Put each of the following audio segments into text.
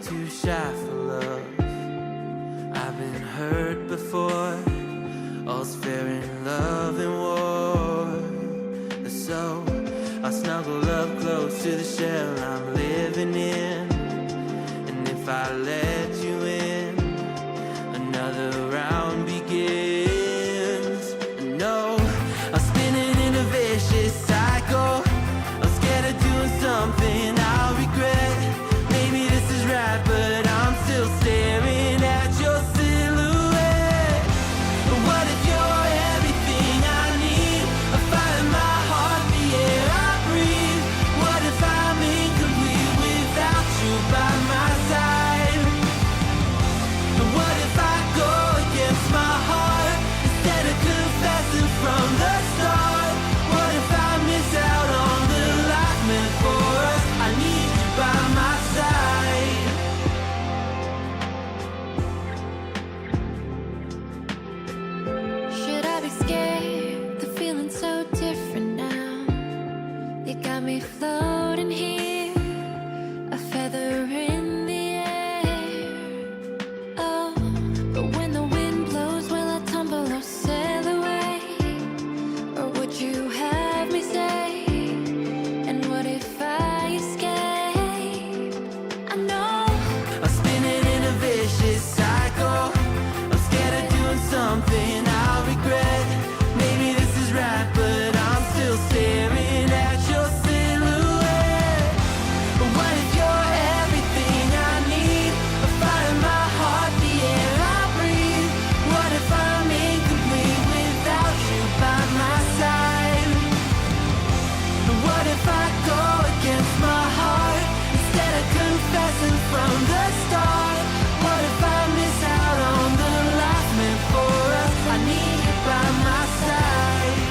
too shy for love. I've been hurt before. All's fair in love and war. So I snuggle up close to the shell I'm living in. And if I let you in, another round begins. No, I'm spinning in a vicious cycle. I'm scared of doing something I'll regret. Maybe this is right, but I'm still staring at your silhouette. What if you're everything I need? A fire in my heart, the air I breathe. What if I'm incomplete without you by my side? What if I go against my heart instead of confessing from the start? What if I miss out on the life meant for us? I need you by my side. Should I be scared? The feeling's so different now. You got me floating here, a feather in the air. Oh, but when the wind blows, will I tumble or sail away? Or would you have me stay? And what if I escape? I know I'm spinning in a vicious cycle. I'm scared of doing something I'll regret. Maybe this is right, but I'm still staring at your silhouette. What if you're everything I need? A fire in my heart, the air I breathe. What if I'm incomplete without you by my side? What if I go against my heart instead of confessing from the start? What if I miss out on the life meant for us? I need you by my side,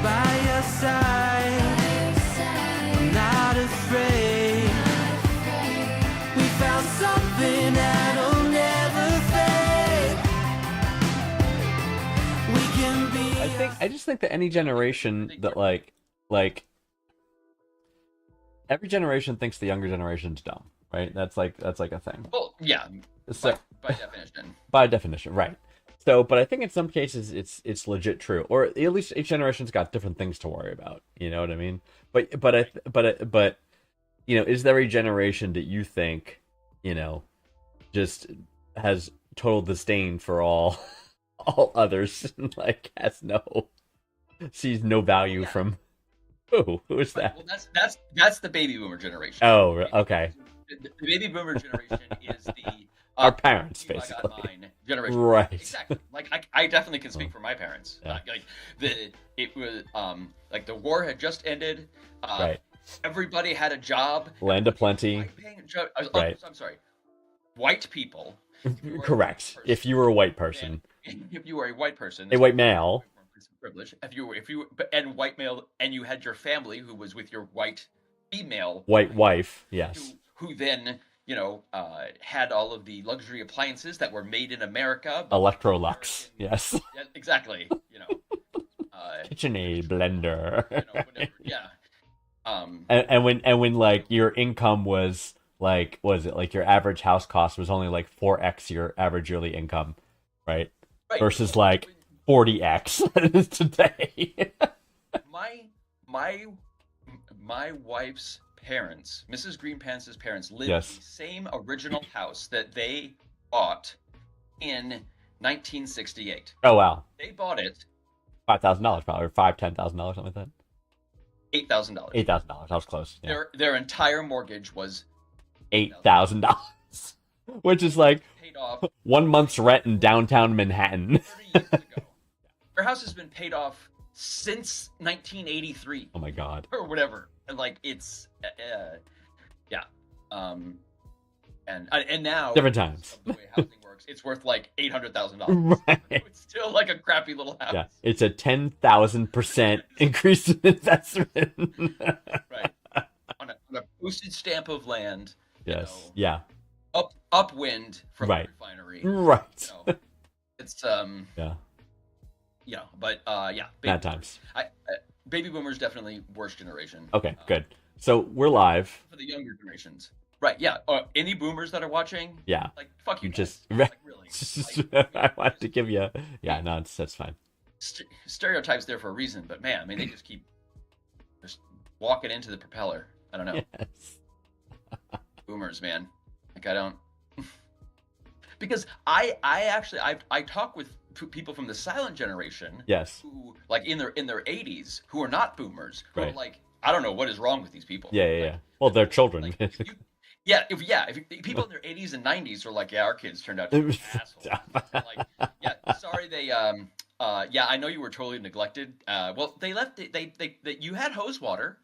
by your side. I'm not afraid. We found something that'll never fade. We can be. I just think that any generation that like every generation thinks the younger generation's dumb, right? That's like a thing. Well, yeah, So by definition. by definition, right? So, but I think in some cases it's legit true, or at least each generation's got different things to worry about. You know what I mean? But you know, is there a generation that you think, you know, just has total disdain for all others, like sees no value Yeah. from who is that? Well, that's the baby boomer generation. Oh, okay. The baby boomer generation is the Our parents, "You, I got basically. mine" generation. Right. Exactly. Like I definitely can speak for my parents. Yeah. It was like the war had just ended. Right. Everybody had a job. Land of plenty. High-paying job. Right. I'm sorry. White people. if you were a Correct. white If you were a white person, person, if you were a white person, a white male, privilege. If you and white male, and you had your family who was with your white female white wife, yes. who then had all of the luxury appliances that were made in America. Electrolux, yes. Yeah, exactly. KitchenAid blender. Whatever. Yeah. And when like your income was like, was it like your average house cost was only like 4x your average yearly income, right? Right. Versus like 40x it is today. My wife's parents, Mrs. Greenpants' parents, lived Yes. in the same original house that they bought in 1968. Oh wow, They bought it $5,000 probably, or $10,000, something like that. $8,000. $8,000. I was close. Yeah. Their entire mortgage was $8,000, which is like paid off 1 month's rent in downtown Manhattan. 30 years ago. Their house has been paid off since 1983 Oh my god. or whatever. And like it's yeah. And now Different times. the way housing works, it's worth like $800,000. Right. It's still like a crappy little house. Yeah, it's a 10,000% increase in investment. Right. On a postage stamp of land. Yes. Yeah. Upwind from Right. the refinery. Right. It's Yeah. but yeah. Bad times. Baby boomers definitely worst generation. Okay. Good. So we're live. For the younger generations. Right? Yeah. Any boomers that are watching, Yeah, like fuck you you guys. just Like really, like, I wanted to just give you. Yeah, no, that's fine. stereotypes there for a reason. But man, I mean, they just keep just walking into the propeller. I don't know. Yes. Boomers, man. Like I don't. Because I actually I talk with people from the silent generation Yes. who like in their 80s who are not boomers who are Right. like I don't know what is wrong with these people. Yeah, yeah, yeah. Well, they're children. Like, if you, if people in their 80s and 90s are like, yeah, our kids turned out to be assholes. Like, yeah, sorry, they yeah, I know you were totally neglected. Well, they left they you had hose water,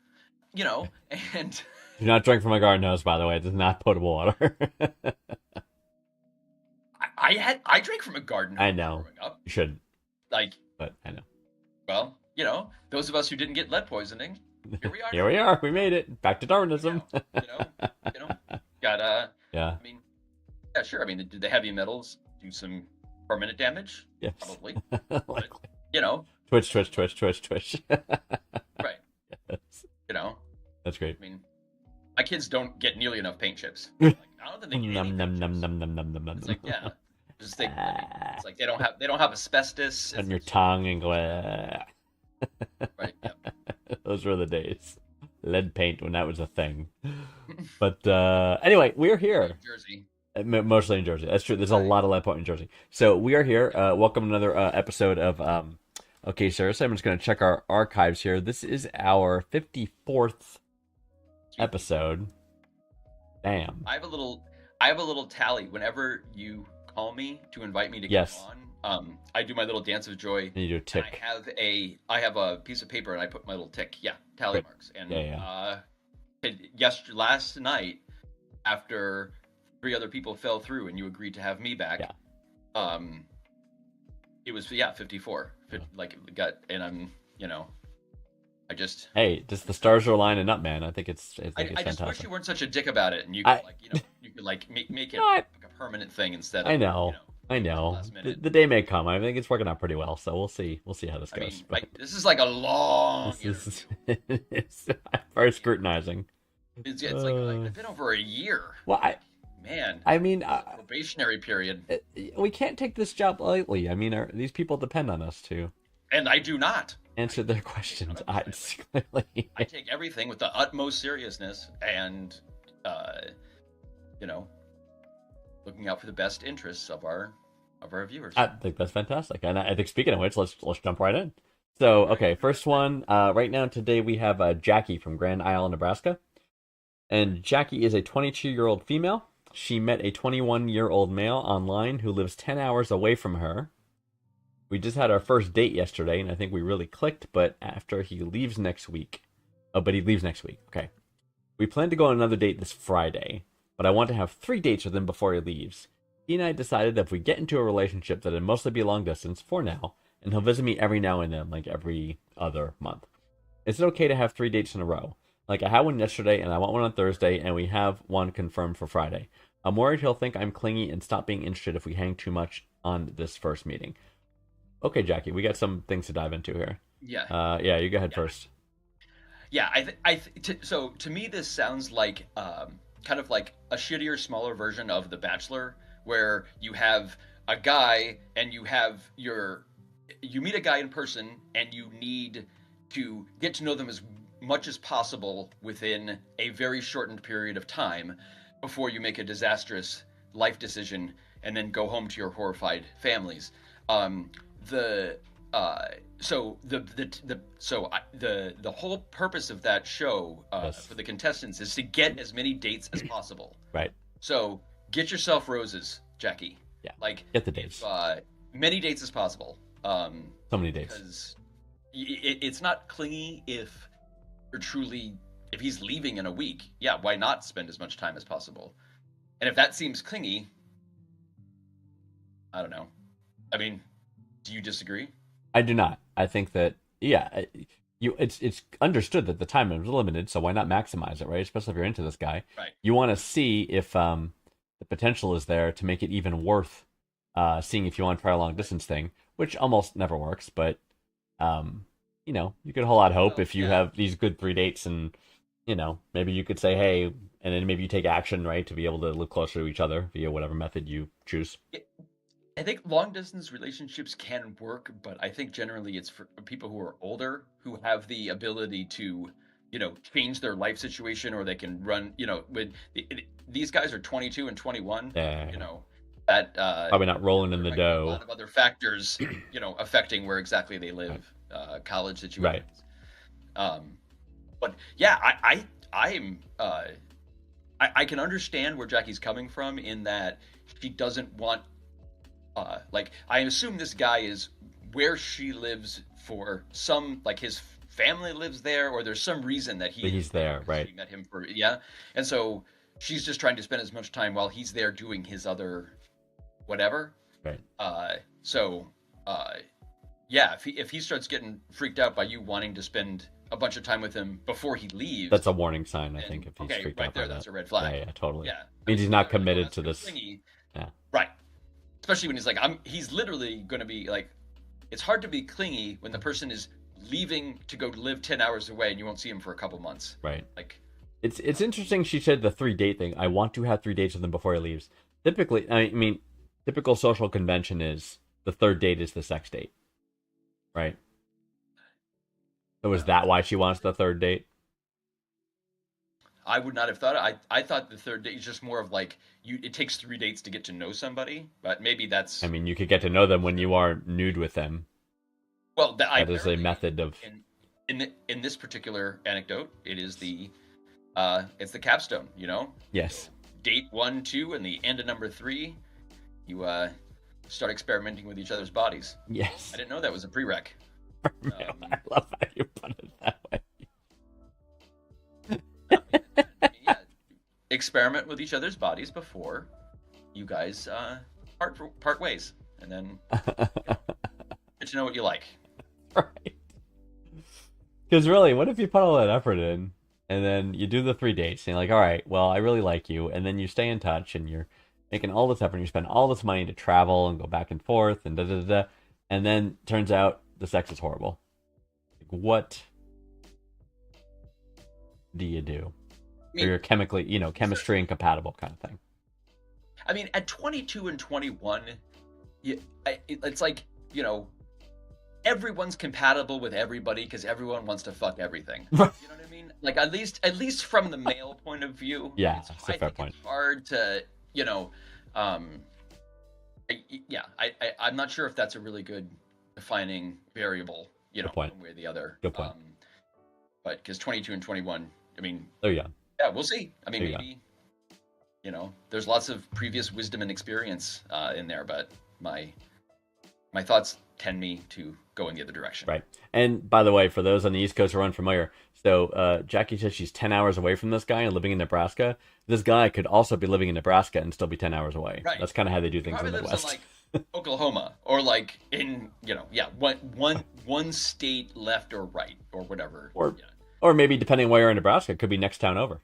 you know, and Do not drink from a garden hose, by the way. It is not potable water. I drank from a garden hose I know. growing up. You should, Like, but I know. well, you know, those of us who didn't get lead poisoning, here we are. Here we are. We made it. Back to Darwinism. You know, got Yeah. I mean, yeah, sure. I mean, did the heavy metals do some permanent damage? Yes. Probably. Like, You know, Twitch. right? Yes. You know, That's great. I mean, my kids don't get nearly enough paint chips. Like, I don't think they get any Num paint num chips. num num num num num. It's like, yeah, just think. I mean, it's like they don't have asbestos. On your tongue and go. Right. Yeah. Those were the days. Lead paint when that was a thing. But anyway, we're here. Jersey. Mostly in Jersey. That's true. There's a lot of lead paint in Jersey. So we are here. Welcome to another episode of Okay, Sir. So I'm just going to check our archives here. This is our 54th episode. Damn. I have a little tally. Whenever you call me to invite me to Yes. come on, I do my little dance of joy. And you do a And tick. I have a piece of paper and I put my little tick. Yeah, tally Great. marks. And Yeah, last night, after 3 other people fell through and you agreed to have me back, it was 54. Like and I'm I just Hey, just the stars are lining up, man. I think it's I just wish fantastic. you weren't such a dick about it and you could you could like make it No, like a permanent thing instead of I know. I know. last minute. The day may come. I think it's working out pretty well. So we'll see. We'll see how this I mean, goes. like this is like a long. This is it's very scrutinizing. It's like it's been over a year. Well, Man, I mean, probationary period, we can't take this job lightly. I mean, these people depend on us to and I do not. answer their questions. It's clearly, I take everything with the utmost seriousness, and looking out for the best interests of our viewers. I think that's fantastic. And I think speaking of which, let's jump right in. So, okay, first one. Right now today we have Jackie from Grand Isle, Nebraska, and Jackie is a 22-year-old female. She met a 21-year-old male online who lives 10 hours away from her. We just had our first date yesterday, and I think we really clicked, but after he leaves next week. Oh, but he leaves next week. Okay. We plan to go on another date this Friday, but I want to have 3 dates with him before he leaves. He and I decided that if we get into a relationship that it'd mostly be long distance for now, and he'll visit me every now and then, like every other month. Is it okay to have 3 dates in a row? Like, I had one yesterday, and I want one on Thursday, and we have one confirmed for Friday. I'm worried he'll think I'm clingy and stop being interested if we hang too much on this first meeting. Okay, Jackie, we got some things to dive into here. Yeah. Yeah, you go ahead first. Yeah, so to me this sounds like kind of like a shittier, smaller version of The Bachelor, where you have a guy and you meet a guy in person and you need to get to know them as much as possible within a very shortened period of time before you make a disastrous life decision and then go home to your horrified families. The whole purpose of that show Yes. for the contestants is to get as many dates as possible. Right. So get yourself roses, Jackie. Yeah. Like Get the dates. Many dates as possible. So many dates. Because it's not clingy if he's leaving in a week. Yeah, why not spend as much time as possible? And if that seems clingy, I don't know. I mean, do you disagree? I do not. I think that it's understood that the time is limited, so why not maximize it, right? Especially if you're into this guy. Right. You want to see if the potential is there to make it even worth seeing if you want to try a long distance thing, which almost never works, but you could hold out hope if you have these good 3 dates and you know, maybe you could say, hey, and then maybe you take action, right, to be able to live closer to each other via whatever method you choose. I think long distance relationships can work, but I think generally it's for people who are older who have the ability to, change their life situation, or they can run, when these guys are 22 and 21, Yeah, that probably not rolling in there the might be a dough. lot of other factors, affecting where exactly they live, college Right. situations. But yeah, I'm I can understand where Jackie's coming from in that she doesn't want like I assume this guy is where she lives for some, like his family lives there, or there's some reason that he But he's is there, 'cause right? she met him for, yeah. And so she's just trying to spend as much time while he's there doing his other whatever. Right. So yeah, if he starts getting freaked out by you wanting to spend a bunch of time with him before he leaves, That's a warning sign, I and think, if he's okay, freaked right out by there, that. that's a red flag. Yeah, totally. Yeah, Means he's not Like, oh, committed that's to real this. clingy. Yeah. Right. Especially when he's like, he's literally going to be like, it's hard to be clingy when the person is leaving to go live 10 hours away and you won't see him for a couple months. Right. Like, It's interesting she said the 3-date thing. I want to have 3 dates with him before he leaves. Typically, I mean, typical social convention is the 3rd date is the sex date. Right? So is that why she wants the 3rd date? I would not have thought it. I thought the third date is just more of like, it takes 3 dates to get to know somebody, but maybe that's, I mean, you could get to know them when you are nude with them. well, That is a method of... in this particular anecdote, it is it's the capstone, Yes. Date 1, 2, and the end of number 3, you start experimenting with each other's bodies. Yes. I didn't know that was a prereq. I love how you put it that way. Yeah, experiment with each other's bodies before you guys part ways, and then get to know what you like. Right. Because really, what if you put all that effort in, and then you do the 3 dates, and you're like, all right, well, I really like you, and then you stay in touch, and you're making all this effort, and you spend all this money to travel and go back and forth, and da-da-da-da, and then turns out the sex is horrible. Like, what do you do? Or you're chemically, chemistry incompatible kind of thing. I mean, at 22 and 21, it's like, everyone's compatible with everybody because everyone wants to fuck everything. You know what I mean? Like, at least from the male point of view. Yeah, it's, that's a fair point. It's hard to, I'm not sure if that's a really good defining variable, Good point. one way or the other. Good point. But because 22 and 21, I mean, Oh yeah. yeah, we'll see. I mean, There you maybe, there's lots of previous wisdom and experience in there, but my thoughts tend me to go in the other direction. Right. And by the way, for those on the East Coast who are unfamiliar, so Jackie says she's 10 hours away from this guy and living in Nebraska. This guy could also be living in Nebraska and still be 10 hours away. Right. That's kind of how they do things Probably in the lives West. in like Oklahoma, or like in one state left or right or whatever. Or- yeah. Or maybe depending where you're in Nebraska, it could be next town over.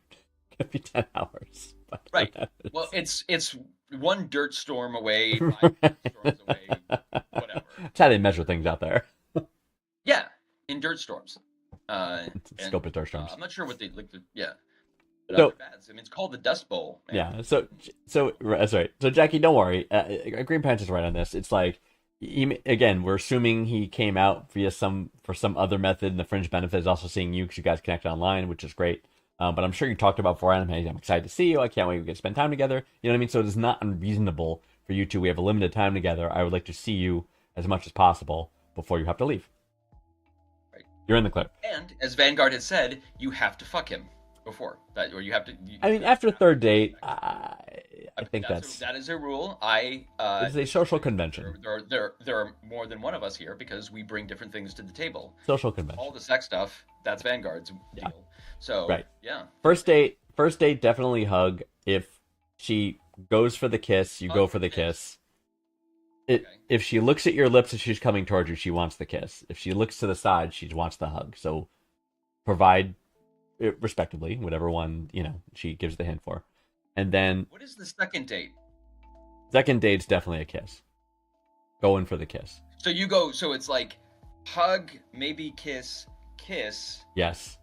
Could be 10 hours. But Right. whatever. Well, it's one dirt storm away, 5 dirt storms away, whatever. That's how they measure things out there. Yeah, in dirt storms. Scope of dirt storms. I'm not sure what they like. Yeah. But So- other bads. I mean, it's called the Dust Bowl. Man. Yeah. So that's right. So Jackie, don't worry. Green Pants is right on this. It's like, again, we're assuming he came out via some other method, and the fringe benefit is also seeing you because you guys connected online, which is great. But I'm sure you talked about beforehand. Hey, I'm excited to see you. I can't wait. We get to spend time together. You know what I mean? So it is not unreasonable for you two. We have a limited time together. I would like to see you as much as possible before you have to leave. Right. You're in the clear. And as Vanguard has said, you have to fuck him before that, or you have to. I mean, after 3rd date, I think that is a rule. It's a social convention. There are more than one of us here because we bring different things to the table. Social convention. All the sex stuff, that's Vanguard's Yeah. deal. So Right. yeah. First date, definitely hug. If she goes for the kiss, you go for the kiss. If she looks at your lips as she's coming towards you, she wants the kiss. If she looks to the side, she wants the hug. So provide respectively whatever one she gives the hint for, and then What is the second date? second date's definitely a kiss. Going for the kiss. So you go. So it's like hug, maybe kiss, Yes.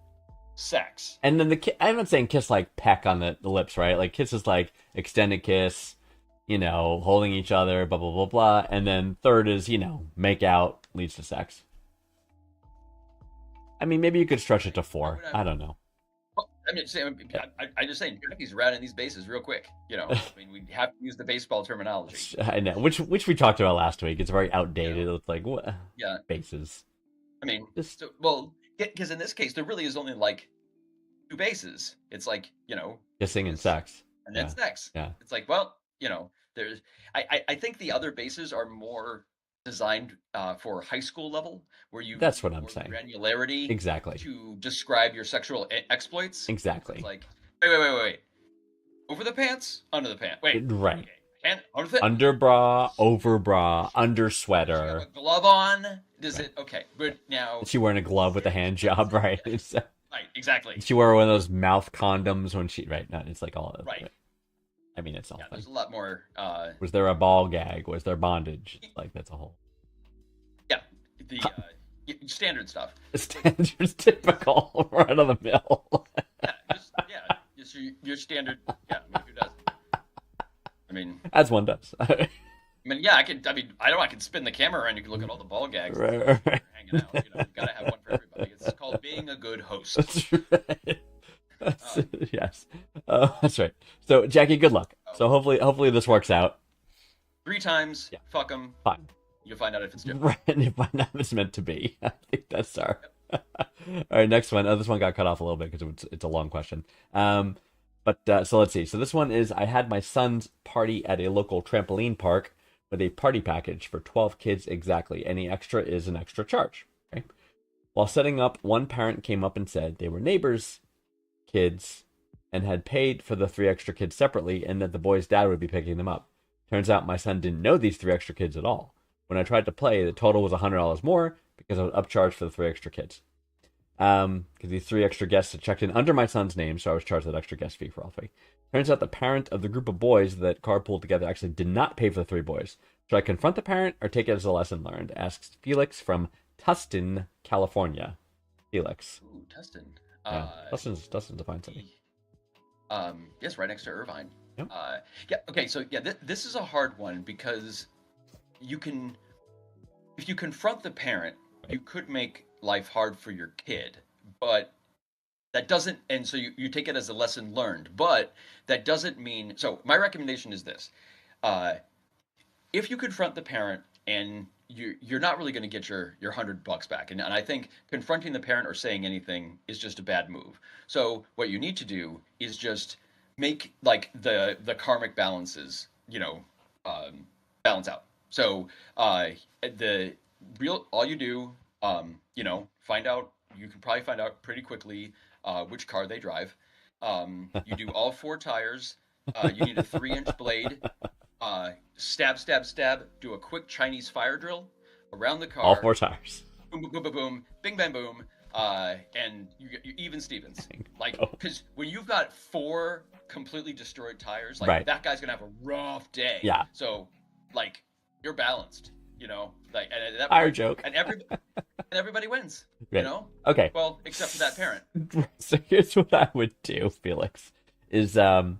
sex. And then I'm not saying kiss like peck on the lips, right? Like kiss is like extended kiss, holding each other, blah, blah, blah, blah. And then third is, make out leads to sex. I mean, maybe you could stretch it to 4. I don't know. Well, I mean, I just saying, Jackie's rounding these bases real quick. I mean, we have to use the baseball terminology. I know, which we talked about last week. It's very outdated. It's like, what? Yeah. Bases. I mean, Just... because in this case, there really is only like 2 bases. It's like, kissing and sex. And then sex. Yeah. It's like, well, there's, I think the other bases are more designed for high school level, where you that's what I'm saying, granularity exactly to describe your sexual exploits. Exactly. It's like wait, over the pants, under the pants, wait, right, okay. Under bra, over bra, under sweater, you have a glove on, does it okay, but now is she wearing a glove with a hand job, right? Right, exactly. She wore one of those mouth condoms when she it's like all right. I mean, it's all there's a lot more was there a ball gag, was there bondage, like that's a whole the standard stuff. Standard, typical, run of the mill. just your standard. I mean, who doesn't? I mean, as one does. I can spin the camera around. You can look at all the ball gags right. hanging out. You gotta have one for everybody. It's called being a good host. That's right. Yes, that's right. So, Jackie, good luck. So hopefully this works out. 3 times. Yeah. Fuck them. Fine. You'll find out if it's different. Right, and you find out if it's meant to be. I think that's our. All right, next one. This one got cut off a little bit because it's a long question. So let's see. So this one is: I had my son's party at a local trampoline park with a party package for 12 kids exactly. Any extra is an extra charge. Okay. While setting up, one parent came up and said they were neighbors' kids and had paid for the 3 extra kids separately, and that the boy's dad would be picking them up. Turns out my son didn't know these 3 extra kids at all. When I tried to play, the total was $100 more because I was upcharged for the 3 extra kids. Because these 3 extra guests had checked in under my son's name, so I was charged that extra guest fee for all 3. Turns out the parent of the group of boys that carpooled together actually did not pay for the 3 boys. Should I confront the parent or take it as a lesson learned? Asks Felix from Tustin, California. Felix. Ooh, Tustin. Yeah, Tustin's a fine city. Yes, right next to Irvine. Yep. Okay, so this is a hard one because if you confront the parent, you could make life hard for your kid, but that doesn't, and so you take it as a lesson learned, but that doesn't mean, so my recommendation is this, if you confront the parent and you're not really going to get your $100 back, and I think confronting the parent or saying anything is just a bad move. So what you need to do is just make like the karmic balances, balance out. So all you do, find out, you can probably find out pretty quickly which car they drive. You do all 4 tires. You need a 3-inch blade. Stab, do a quick Chinese fire drill around the car. All 4 tires. Boom, boom, boom, boom, boom, bing, bang, boom. And you even Stevens. Like, because when you've got 4 completely destroyed tires, like right. That guy's going to have a rough day. Yeah. So, like, you're balanced, like, and that fire joke. And everybody wins, right. Okay. Well, except for that parent. So here's what I would do, Felix, is you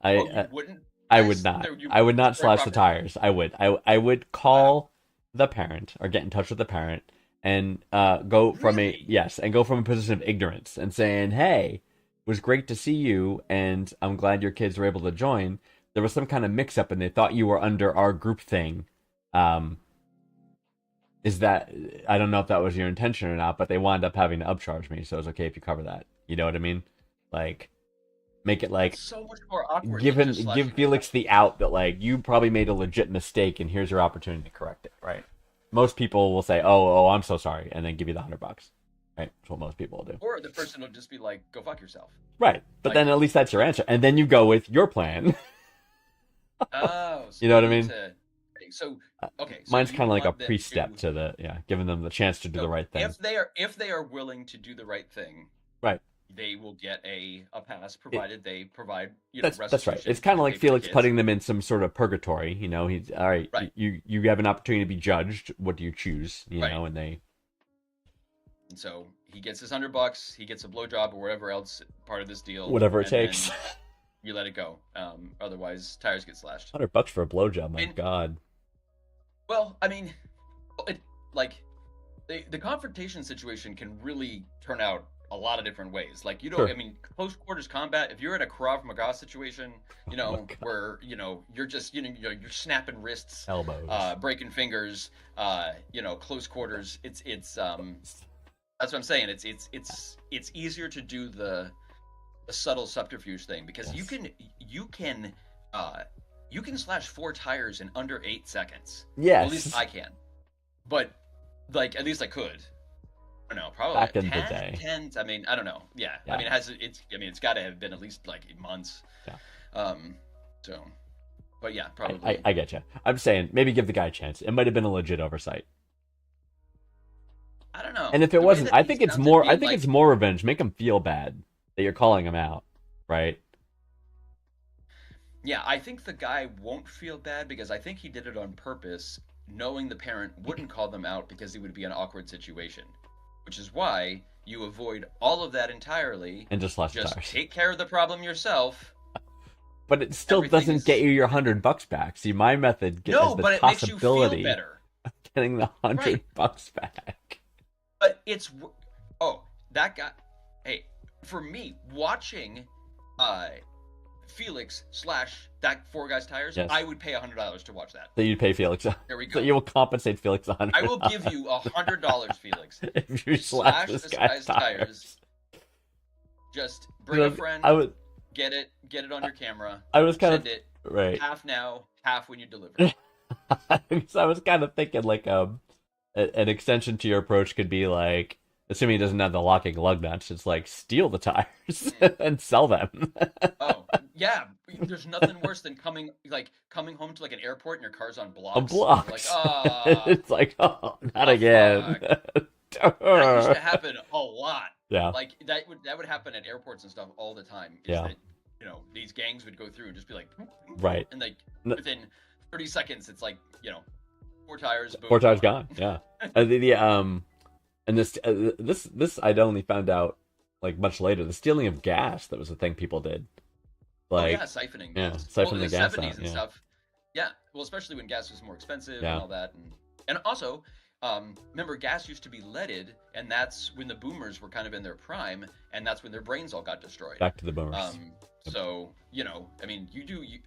wouldn't? I would not. I would not slash the tires. I would call the parent or get in touch with the parent and go from a position of ignorance and saying, "Hey, it was great to see you, and I'm glad your kids were able to join. There was some kind of mix-up, and they thought you were under our group thing. Is that, I don't know if that was your intention or not, but they wound up having to upcharge me, so it's okay if you cover that. You know what I mean? Like, make it like so much more awkward. Give Felix the out that like you probably made a legit mistake, and here's your opportunity to correct it. Right? Most people will say, "Oh, I'm so sorry," and then give you the $100. Right? That's what most people will do. Or the person will just be like, "Go fuck yourself." Right, but then at least that's your answer, and then you go with your plan. Oh, so you know what I mean? So mine's kind of like a pre-step to giving them the chance to do the right thing. If they are willing to do the right thing, right, they will get a pass provided they provide. That's right. It's kind of like Felix putting them in some sort of purgatory. He's all right. You have an opportunity to be judged. What do you choose? And they. And so he gets his $100, he gets a blowjob or whatever else part of this deal, Whatever it and then takes. you let it go. Otherwise, tires get slashed. $100 for a blowjob, my And- God. Well, I mean, like the confrontation situation can really turn out a lot of different ways. Like, you know, Sure. I mean, close quarters combat. If you're in a Krav Maga situation, you know, my God. where you're just you're snapping wrists, Elbows. breaking fingers, close quarters. It's that's what I'm saying. It's easier to do the subtle subterfuge thing because Yes. you can slash 4 tires in under 8 seconds. Yes. Well, at least I can. But like at least I could. I don't know, probably Back in the 10, day. 10. I mean, I don't know. Yeah. Yeah. I mean, it's got to have been at least like months. Yeah. So, but yeah, probably. I get you. I'm saying maybe give the guy a chance. It might have been a legit oversight. I don't know. And if The it way wasn't, that I he think it's sounded more. being I think like- it's more revenge. Make him feel bad that you're calling him out, right? Yeah, I think the guy won't feel bad because I think he did it on purpose, knowing the parent wouldn't call them out because it would be an awkward situation. Which is why you avoid all of that entirely. And just slash Just tires. take care of the problem yourself. But it still everything doesn't is- get you your $100 back. See, my method No, has the but it makes you feel possibility better. of getting the $100 back. But that guy. Hey, for me, watching Felix slash that 4 guys tires, Yes. I would pay $100 to watch that. That you'd pay Felix. There we So go. you will compensate Felix $100. I will give you $100, Felix. if you slash this guy's tires. Just bring a friend, I was get it on your camera, I was kind send of it right. half now, half when you deliver. Because I was kind of thinking like an extension to your approach could be like, assuming he doesn't have the locking lug nuts, it's like steal the tires and sell them. Oh, yeah. There's nothing worse than coming home to like an airport and your car's on blocks. On blocks. Like, ah. It's like, oh, not Oh, again. That used to happen a lot. Yeah. Like that would happen at airports and stuff all the time. Is Yeah. That, these gangs would go through and just be like, Right. and like No- within 30 seconds, it's like 4 tires. Boom, 4 tires gone. Yeah. And this I'd only found out like much later. The stealing of gas, that was a thing people did. Like, oh, yeah, siphoning. yeah, gas. siphon in the gas 70s out, and yeah. stuff. Yeah, well, especially when gas was more expensive Yeah. and all that, and also, remember, gas used to be leaded, and that's when the boomers were kind of in their prime, and that's when their brains all got destroyed. back to the boomers. So I mean,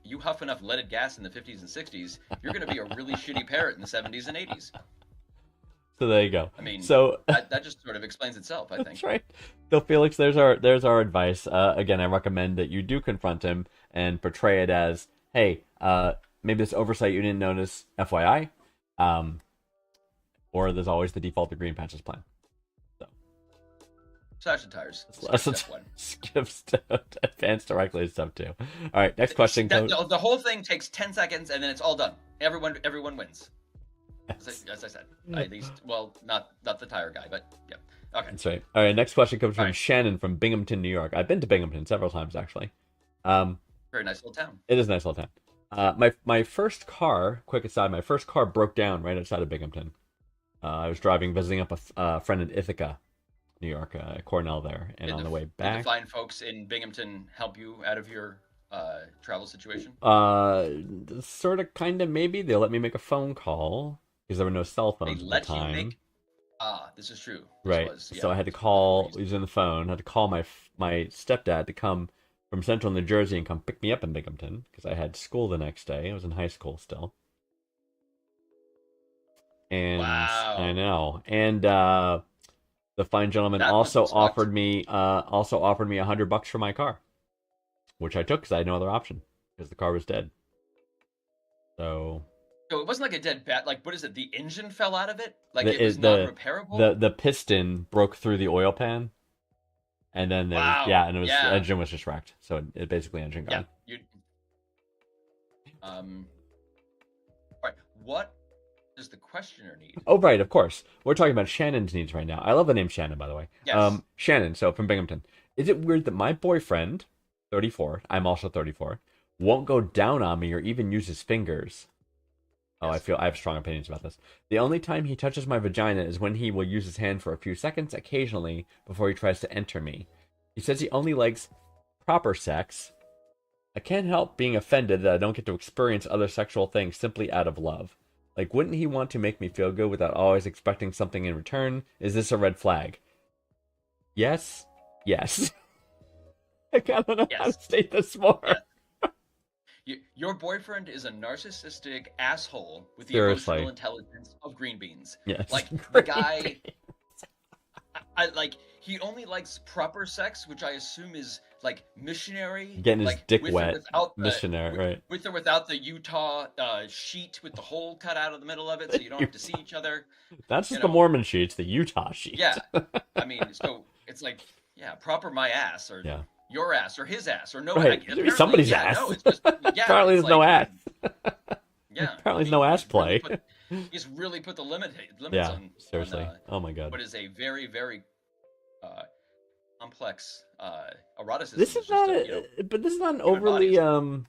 you huff enough leaded gas in the 50s and 60s, you're going to be a really shitty parrot in the 70s and 80s. So there you go. I mean, so that just sort of explains itself, I think. that's right. So Felix, there's our advice. Again, I recommend that you do confront him and portray it as, hey, maybe this oversight you didn't notice, FYI. Or there's always the default the green patches plan. Slash the tires. Lessons Step 1. skips to advance directly to step 2. All right, next question. The whole thing takes 10 seconds, and then it's all done. Everyone wins. As I said, at least, well, not the tire guy, but yeah. Okay. That's right. All right, next question comes from All right. Shannon from Binghamton, New York. I've been to Binghamton several times, actually. Very nice little town. It is a nice little town. My first car, quick aside, my first car broke down right outside of Binghamton. I was visiting up a friend in Ithaca, New York, Cornell there, and on the way Did the back, fine folks in Binghamton help you out of your travel situation? sort of, kind of, maybe they let me make a phone call because there were no cell They phones at let the you time. make. This is true. This Right. was, So yeah, I had to call reason. using the phone. Had to call my stepdad to come from Central New Jersey and come pick me up in Binghamton because I had school the next day. I was in high school still. And Wow. I know. And the fine gentleman That also must have sucked. offered me $100 for my car, which I took because I had no other option because the car was dead. So So it wasn't like a dead bat. Like, what is it? The engine fell out of it. Like The- it was the- not repairable. the piston broke through the oil pan, and then there Wow. and it was Yeah. the engine was just wrecked. So it basically engine Yeah. gone. You. All right. What does the questioner need? Oh, right, of course. We're talking about Shannon's needs right now. I love the name Shannon, by the way. Yes. Shannon, so from Binghamton. Is it weird that my boyfriend, 34, I'm also 34, won't go down on me or even use his fingers? Oh, Yes. I have strong opinions about this. The only time he touches my vagina is when he will use his hand for a few seconds occasionally before he tries to enter me. He says he only likes proper sex. I can't help being offended that I don't get to experience other sexual things simply out of love. Like, wouldn't he want to make me feel good without always expecting something in return? Is this a red flag? Yes. Yes. I don't know how to Yes. state this more. Your boyfriend is a narcissistic asshole with the Seriously. emotional intelligence of green beans. Yes. Like the guy, I like he only likes proper sex, which I assume is like missionary, Getting his like dick with or wet. without the, Missionary, right. with or without the Utah sheet with the hole cut out of the middle of it, so you don't have to see each other. That's You just the know. Mormon sheet, it's the Utah sheet. Yeah, I mean, so it's like, yeah, proper my ass or Yeah. your ass or his ass or no, Right. apparently, Somebody's yeah, ass. No, it's just yeah. Apparently it's there's no like, ass. Yeah, Apparently there's no ass play. He's really put the limits Yeah, on seriously. on, Oh my god. what is a very very complex eroticism. This is It's not just but this is not an human overly bodies.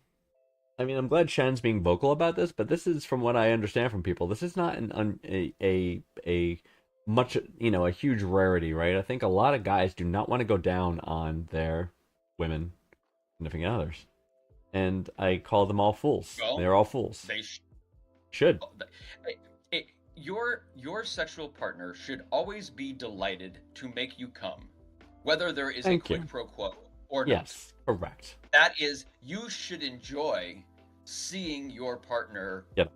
I mean, I'm glad Shen's being vocal about this, but this is, from what I understand from people, this is not a much, a huge rarity, right? I think a lot of guys do not want to go down on their women significant others, and I call them all fools. Well, They're all fools. They Should. your sexual partner should always be delighted to make you come, whether there is Thank a quid you. pro quo or not. Yes, correct. That is, you should enjoy seeing your partner Yep.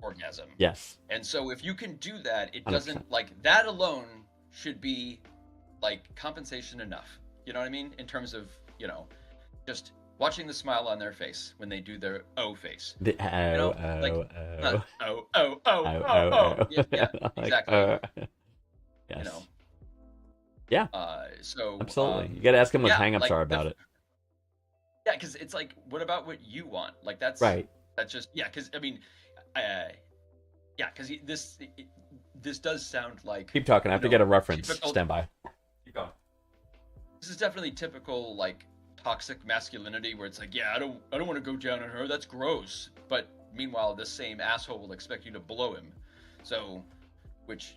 orgasm. Yes. And so if you can do that, it 100%. doesn't like that alone should be like compensation enough. You know what I mean? In terms of, just watching the smile on their face when they do their O face. The know, like, oh. Oh. Yeah, exactly. Yes. You know. Yeah. So Absolutely. You got to ask him what yeah, hang-ups like, are about it. Yeah, because it's like, what about what you want? Like that's Right. That's just because I mean, because this does sound like Keep talking. I have to get a reference. typical- Stand by. Keep going. This is definitely typical like toxic masculinity where it's like, yeah, I don't want to go down on her. That's gross. But meanwhile, this same asshole will expect you to blow him. So, which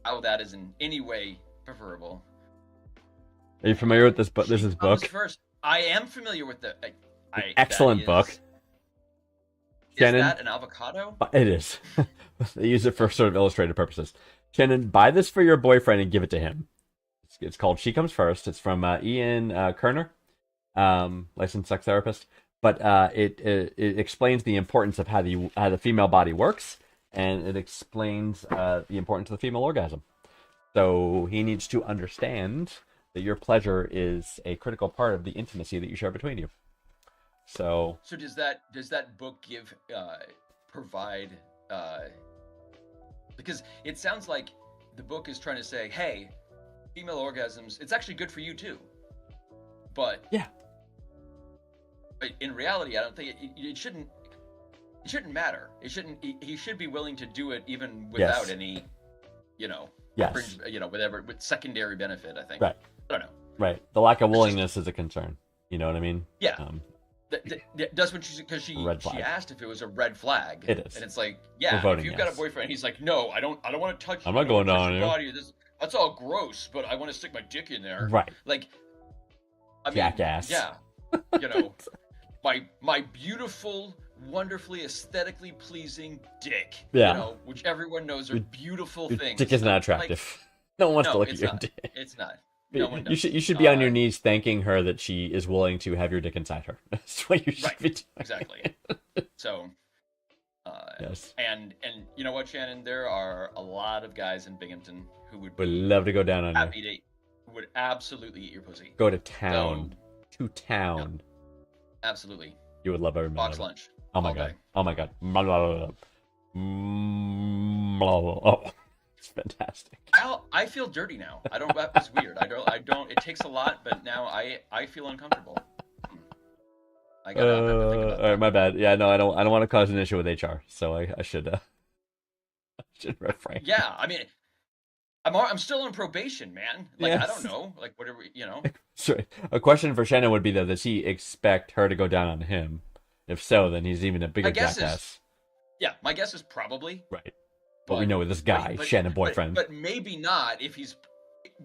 how that is in any way preferable. Are you familiar with this book? This is Comes book. first. I am familiar with the. Excellent book. Is Shannon? that an avocado? It is. They use it for sort of illustrative purposes. Shannon, buy this for your boyfriend and give it to him. It's called She Comes First. It's from Ian Kerner, licensed sex therapist. But it explains the importance of how the female body works, and it explains the importance of the female orgasm. So he needs to understand that your pleasure is a critical part of the intimacy that you share between you. So does that book provide because it sounds like the book is trying to say, hey, female orgasms, it's actually good for you too. But yeah, in reality, I don't think it shouldn't matter. He should be willing to do it even without any yes, whatever with secondary benefit, I think. Right. I don't know. Right. The lack of willingness is a concern. You know what I mean? Yeah. That's what because she Red flag. asked if it was a red flag. It is. And it's like, We're yeah, voting if you've yes. got a boyfriend, he's like, no, I don't want to touch you. I'm not I don't going wanna touch down your you. body. That's all gross, but I want to stick my dick in there. Right. Like, I mean, Jackass. Yeah. My beautiful, wonderfully aesthetically pleasing dick. Yeah. Which everyone knows are beautiful Your things. dick is not attractive. No one wants to look at it's your not. dick. It's not. No one You does. should be on your knees thanking her that she is willing to have your dick inside her. That's what you should Right. be doing. Exactly. So, Yes. and you know what, Shannon? There are a lot of guys in Binghamton who would Would love to go down on you. happy to, would absolutely eat your pussy. Go to town. To town. Absolutely. You would love every minute Box of it. lunch. Oh my all god. day. Oh my god. Blah, blah, blah, blah. Oh, it's fantastic. I feel dirty now. I don't. It's weird. I don't. It takes a lot, but now I feel uncomfortable. I gotta have to think about All right, my bad. Yeah, no, I don't want to cause an issue with HR, so I should I should refrain. Yeah, I mean, I'm still on probation, man. Like I Yes. don't know. Like what are we? Sure. A question for Shannon would be though: does he expect her to go down on him? If so, then he's even a bigger I guess jackass. Yeah, my guess is probably. Right. But we know with this guy, Shannon boyfriend. But maybe not if he's.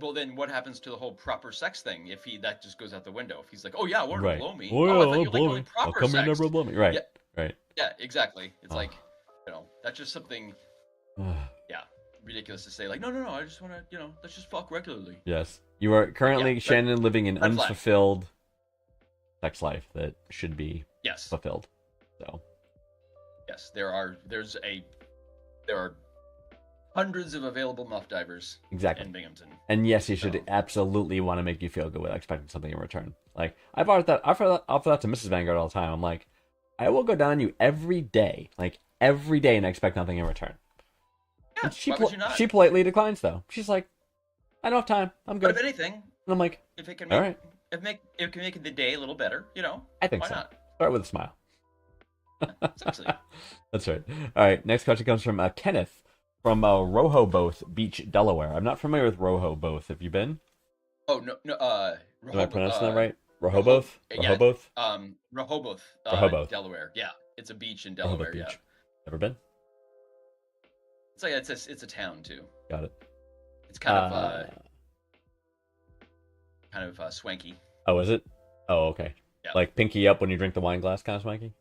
Well, then what happens to the whole proper sex thing if that just goes out the window? If he's like, oh yeah, I want her to Right. blow me. Oh, I yeah, thought you like blow only me. I'll proper come in, sex. never blow me. Right. Yeah. Right. Yeah, exactly. It's Oh. like, that's just something, yeah, ridiculous to say. Like, no, I just want to, let's just fuck regularly. Yes. You are currently, Yeah, Shannon, living an red flag. unfulfilled sex life that should be Yes. fulfilled. So, Yes, there are hundreds of available muff divers exactly. in Binghamton. And yes, he should So- absolutely want to make you feel good with expecting something in return. Like, I've offered that to Mrs. Vanguard all the time. I'm like, I will go down on you every day, and expect nothing in return. Yeah, And why would you not? she politely declines, though. She's like, I don't have time. I'm But good. if anything, And I'm like, if it can all make, right, if it can make the day a little better, I think why so. not? Start with a smile. Seriously. That's right. All right, next question comes from Kenneth from Rehoboth Beach, Delaware. I'm not familiar with Rehoboth. Have you been? Oh no. Am I pronouncing that right? Rehoboth? Yeah. Rehoboth? Rehoboth, Rehoboth. Delaware. Yeah, it's a beach in Delaware. Rehoboth Yeah, Beach. Never been? it's like it's a town too. Got it. It's kind of swanky. Oh, is it? Oh, okay. Yeah. Like pinky up when you drink the wine glass, kind of swanky?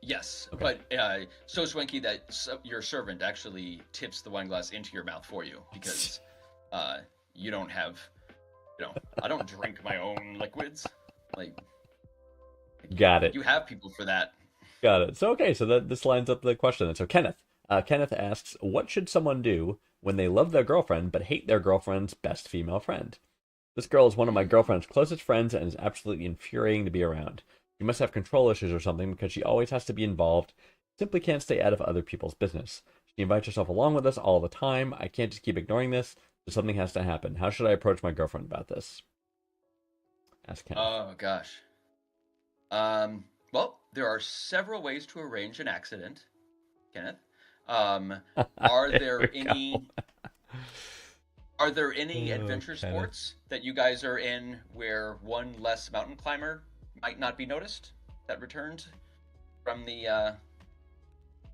Yes, Okay. but so swanky that your servant actually tips the wine glass into your mouth for you because you don't have, I don't drink my own liquids. Like, Got it. you have people for that. Got it. So, okay, so this lines up the question then. So, Kenneth asks, what should someone do when they love their girlfriend but hate their girlfriend's best female friend? This girl is one of my girlfriend's closest friends and is absolutely infuriating to be around. She must have control issues or something because she always has to be involved. Simply can't stay out of other people's business. She invites herself along with us all the time. I can't just keep ignoring this. So something has to happen. How should I approach my girlfriend about this? Ask Kenneth. Oh gosh. Well, there are several ways to arrange an accident, Kenneth. Are there any? Are there any adventure Kenneth. sports that you guys are in where one less mountain climber might not be noticed that returned from the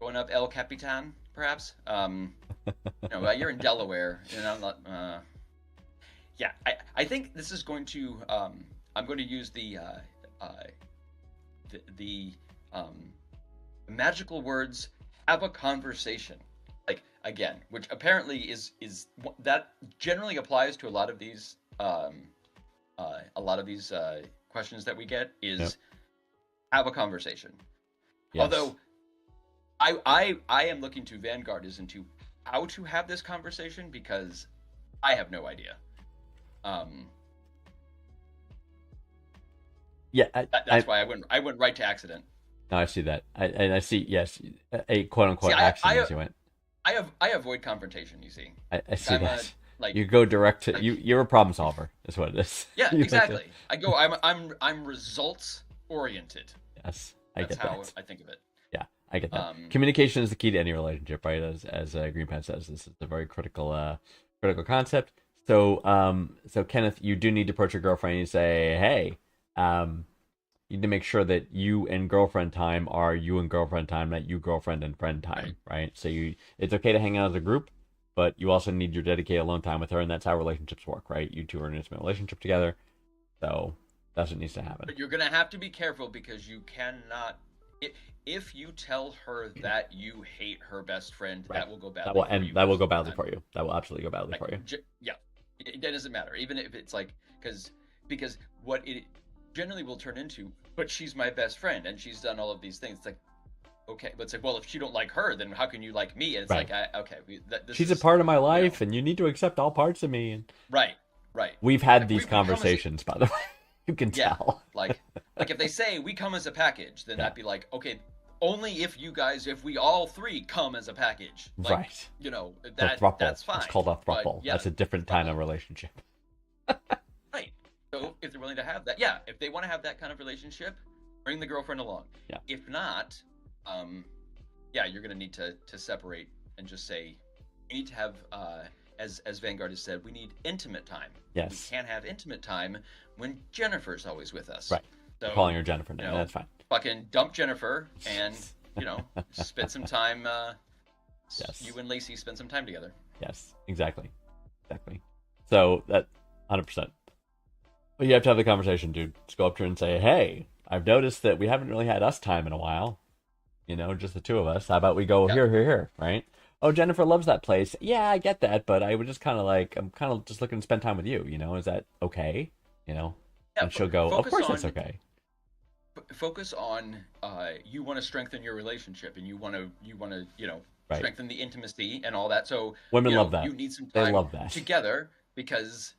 going up El Capitan, perhaps? You're in Delaware, and I'm not. Yeah, I think this is going to. I'm going to use the magical words. Have a conversation. Like, again, which apparently is that generally applies to a lot of these questions that we get is Yep. have a conversation. Yes. Although I am looking to Vanguard as into how to have this conversation because I have no idea. Yeah, That's why I went right to accident. No, I see that. I see, yes, a quote-unquote See, accident as you went. I avoid confrontation. You see, I see I'm that. like You go direct to you're a problem solver, is what it is. yeah, You have to- exactly. I'm results oriented. Yes, I That's get how that. I think of it. Yeah, I get that. Um, Communication is the key to any relationship, right? As Greenpan says, this is a very critical concept. So Kenneth, you do need to approach your girlfriend and you say, hey, you need to make sure that you and girlfriend time are you and girlfriend time, not you girlfriend and friend time, right? So it's okay to hang out as a group, but you also need your dedicated alone time with her, and that's how relationships work, right? You two are in an intimate relationship together, so that's what needs to happen. But you're gonna have to be careful because you cannot. If you tell her that you hate her best friend, Right. that will go badly. That will for you that will most go of the badly time. for you. That will absolutely go badly Like, for you. Yeah, it doesn't matter. Even if it's like because what it generally will turn into. But she's my best friend, and she's done all of these things. It's like, okay, but it's like, well, if you don't like her, then how can you like me? And it's Right. like, okay, this She's is, a part of my life, and you need to accept all parts of me. And right. we've had Like, these we come as a- conversations, by the way. You can Yeah. tell. Like if they say we come as a package, then Yeah. that'd be like, okay, only if we all three come as a package, like, Right. That A throuple. that's fine. It's called a But, throuple. yeah, That's a different kind of relationship. right. So if they're willing to have that, yeah, if they want to have that kind of relationship, bring the girlfriend along. Yeah. If not, you're gonna need to separate and just say we need to have as Vanguard has said, we need intimate time. Yes. We can't have intimate time when Jennifer's always with us. Right. So, Calling her Jennifer now. you know, That's fine. fucking dump Jennifer and spend some time. Yes. You and Lacey spend some time together. Yes, exactly. So that 100%. But you have to have the conversation, dude. Just go up to her and say, "Hey, I've noticed that we haven't really had us time in a while. Just the two of us. How about we go here, right? Oh, Jennifer loves that place. Yeah, I get that, but I would just kind of I'm kind of just looking to spend time with you. Is that okay? Yeah, And she'll go, of course that's okay. Focus on you want to strengthen your relationship, and you want to Right. strengthen the intimacy and all that. So Women love that. You need some They time love that. together because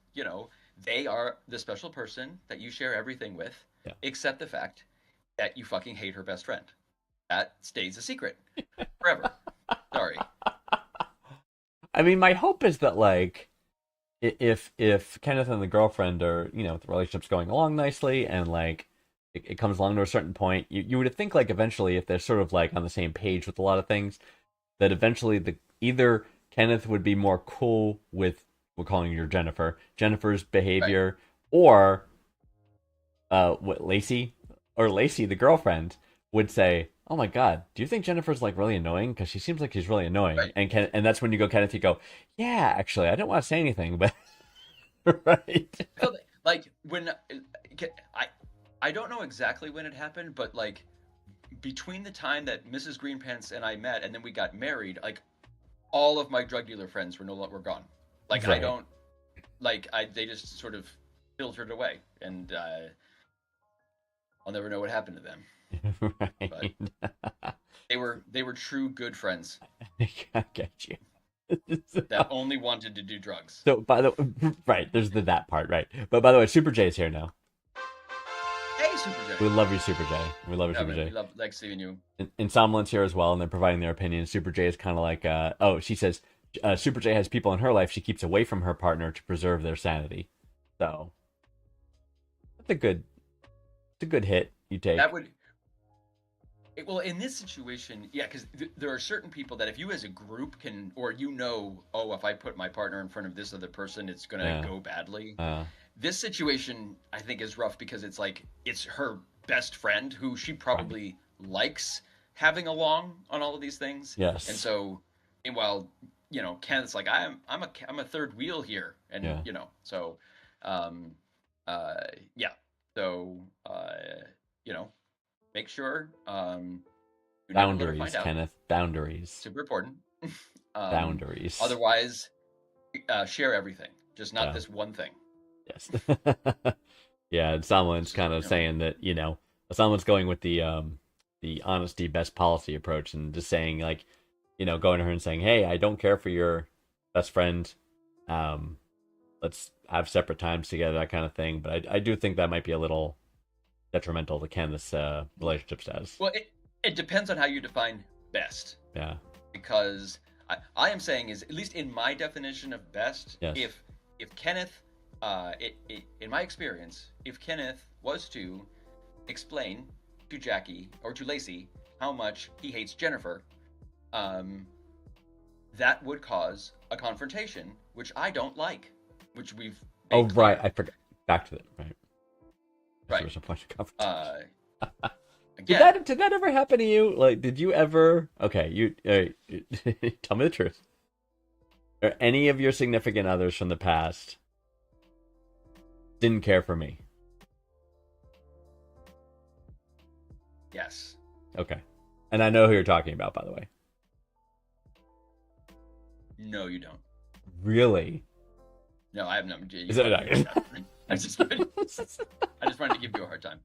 they are the special person that you share everything with, except the fact that you fucking hate her best friend. That stays a secret forever. Sorry. I mean, my hope is that if Kenneth and the girlfriend are the relationship's going along nicely and it comes along to a certain point, you would think eventually if they're sort of on the same page with a lot of things, that eventually either Kenneth would be more cool with, we're calling her Jennifer's behavior, or Lacey the girlfriend would say, "Oh my God, do you think Jennifer's really annoying? Because she seems like she's really annoying." Right. And that's when you go, Kenneth, you go, "Yeah, actually, I don't want to say anything, but right." So, when I don't know exactly when it happened, but between the time that Mrs. Greenpants and I met and then we got married, all of my drug dealer friends were gone. Right. I don't they just sort of filtered away, and I'll never know what happened to them. Right. But they were true good friends I get you. that only wanted to do drugs. So right, there's that part, right? But by the way, Super J is here now. Hey, Super J. We love you, Super J. We love you, Super J. We love seeing you. Insomnia's here as well, and they're providing their opinions. Super J is kind of she says Super J has people in her life she keeps away from her partner to preserve their sanity. So that's a good hit you take. That would. Well, in this situation, yeah, because there are certain people that if you as a group can, or if I put my partner in front of this other person, it's going to go badly. This situation, I think, is rough because it's her best friend who she probably likes having along on all of these things. Yes. And so, meanwhile, Kenneth's I'm a third wheel here, and so, yeah. So, make sure. Boundaries, Kenneth. Boundaries. Super important. Boundaries. Otherwise, share everything, just not this one thing. Yes. Yeah, and someone's kind of saying that someone's going with the honesty best policy approach and just saying going to her and saying, "Hey, I don't care for your best friend. Let's have separate times together," that kind of thing. But I do think that might be a little detrimental to Kenneth's relationship status. Well, it depends on how you define best. Yeah. Because I am saying is, at least in my definition of best, yes. if Kenneth, in my experience, if Kenneth was to explain to Jackie or to Lacey how much he hates Jennifer, that would cause a confrontation, which I don't like, which we've made clear. Right, I forgot. Back to that, right. Right. There was a bunch of confrontation. Again, Did that ever happen to you? Did you ever? Okay, you tell me the truth. Are any of your significant others from the past didn't care for me? Yes. Okay, and I know who you're talking about, by the way. No, you don't. Really? No, I have no. Is that I just wanted to give you a hard time.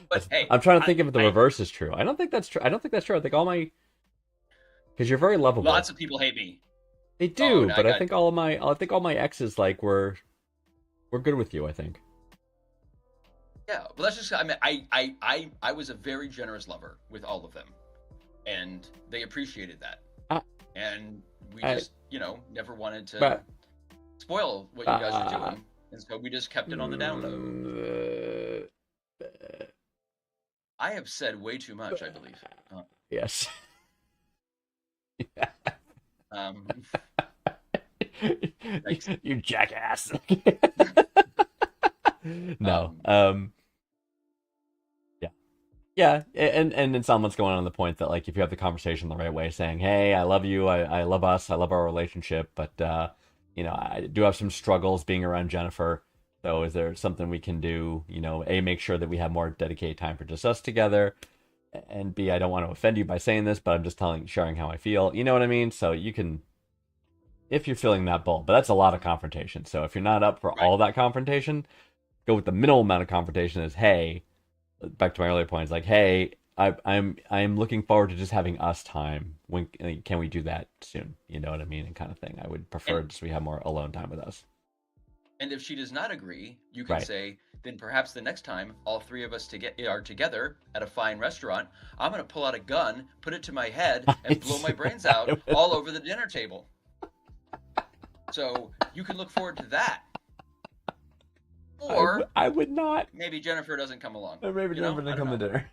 But hey, I'm trying to think if the reverse is true. I don't think that's true. I think all my, because you're very lovable. Lots of people hate me. They do, but I think all my exes were good with you. I think. Yeah, well, that's just. I mean, I was a very generous lover with all of them, and they appreciated that. And we just, never wanted to spoil what you guys are doing, and so we just kept it on the down low. I have said way too much, I believe. Yes. You jackass. No. Yeah, and then someone's going on the point that like if you have the conversation the right way, saying, "Hey, I love you, I love us, I love our relationship, but I do have some struggles being around Jennifer. So is there something we can do? A, make sure that we have more dedicated time for just us together, and B, I don't want to offend you by saying this, but I'm just sharing how I feel. You know what I mean? So you can, if you're feeling that bold, but that's a lot of confrontation. So if you're not up for all that confrontation, go with the minimal amount of confrontation. Is, hey, back to my earlier points, like, hey, I'm looking forward to just having us time. When can we do that soon? You know what I mean, and kind of thing. I would prefer just we have more alone time with us. And if she does not agree, you can Right. say, then perhaps the next time all three of us are together at a fine restaurant, I'm going to pull out a gun, put it to my head, and blow my brains out all over the dinner table. So you can look forward to that. Or I would not. maybe Jennifer doesn't come along. Or maybe Jennifer didn't come to dinner.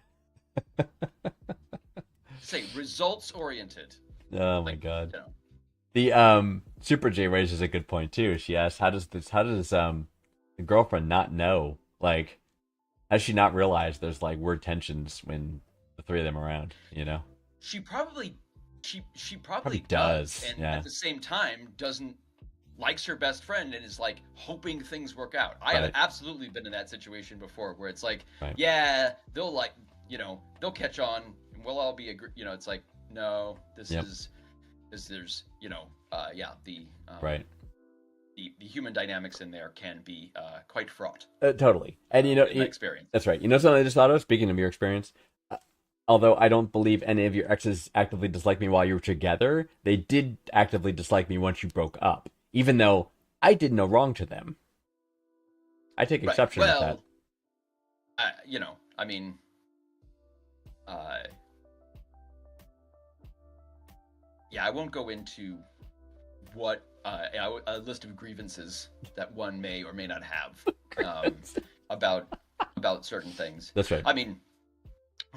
Say results oriented. Oh my god. You know. The Super J raises a good point too. She asks, how does the girlfriend not know? Like, has she not realized there's like weird tensions when the three of them are around? She probably Probably does, does, and yeah. at the same time likes her best friend and is like hoping things work out. I have Right. absolutely been in that situation before where it's like, Right. yeah, they'll they'll catch on and we'll all be it's like, no, this Yep. is there's Right. the human dynamics in there can be quite fraught Totally. And in my experience. that's right. Something I just thought of, speaking of your experience, although I don't believe any of your exes actively disliked me while you were together, they did actively dislike me once you broke up, even though I did no wrong to them. I take exception with that. I mean, I won't go into what a list of grievances that one may or may not have about certain things. That's right. I mean,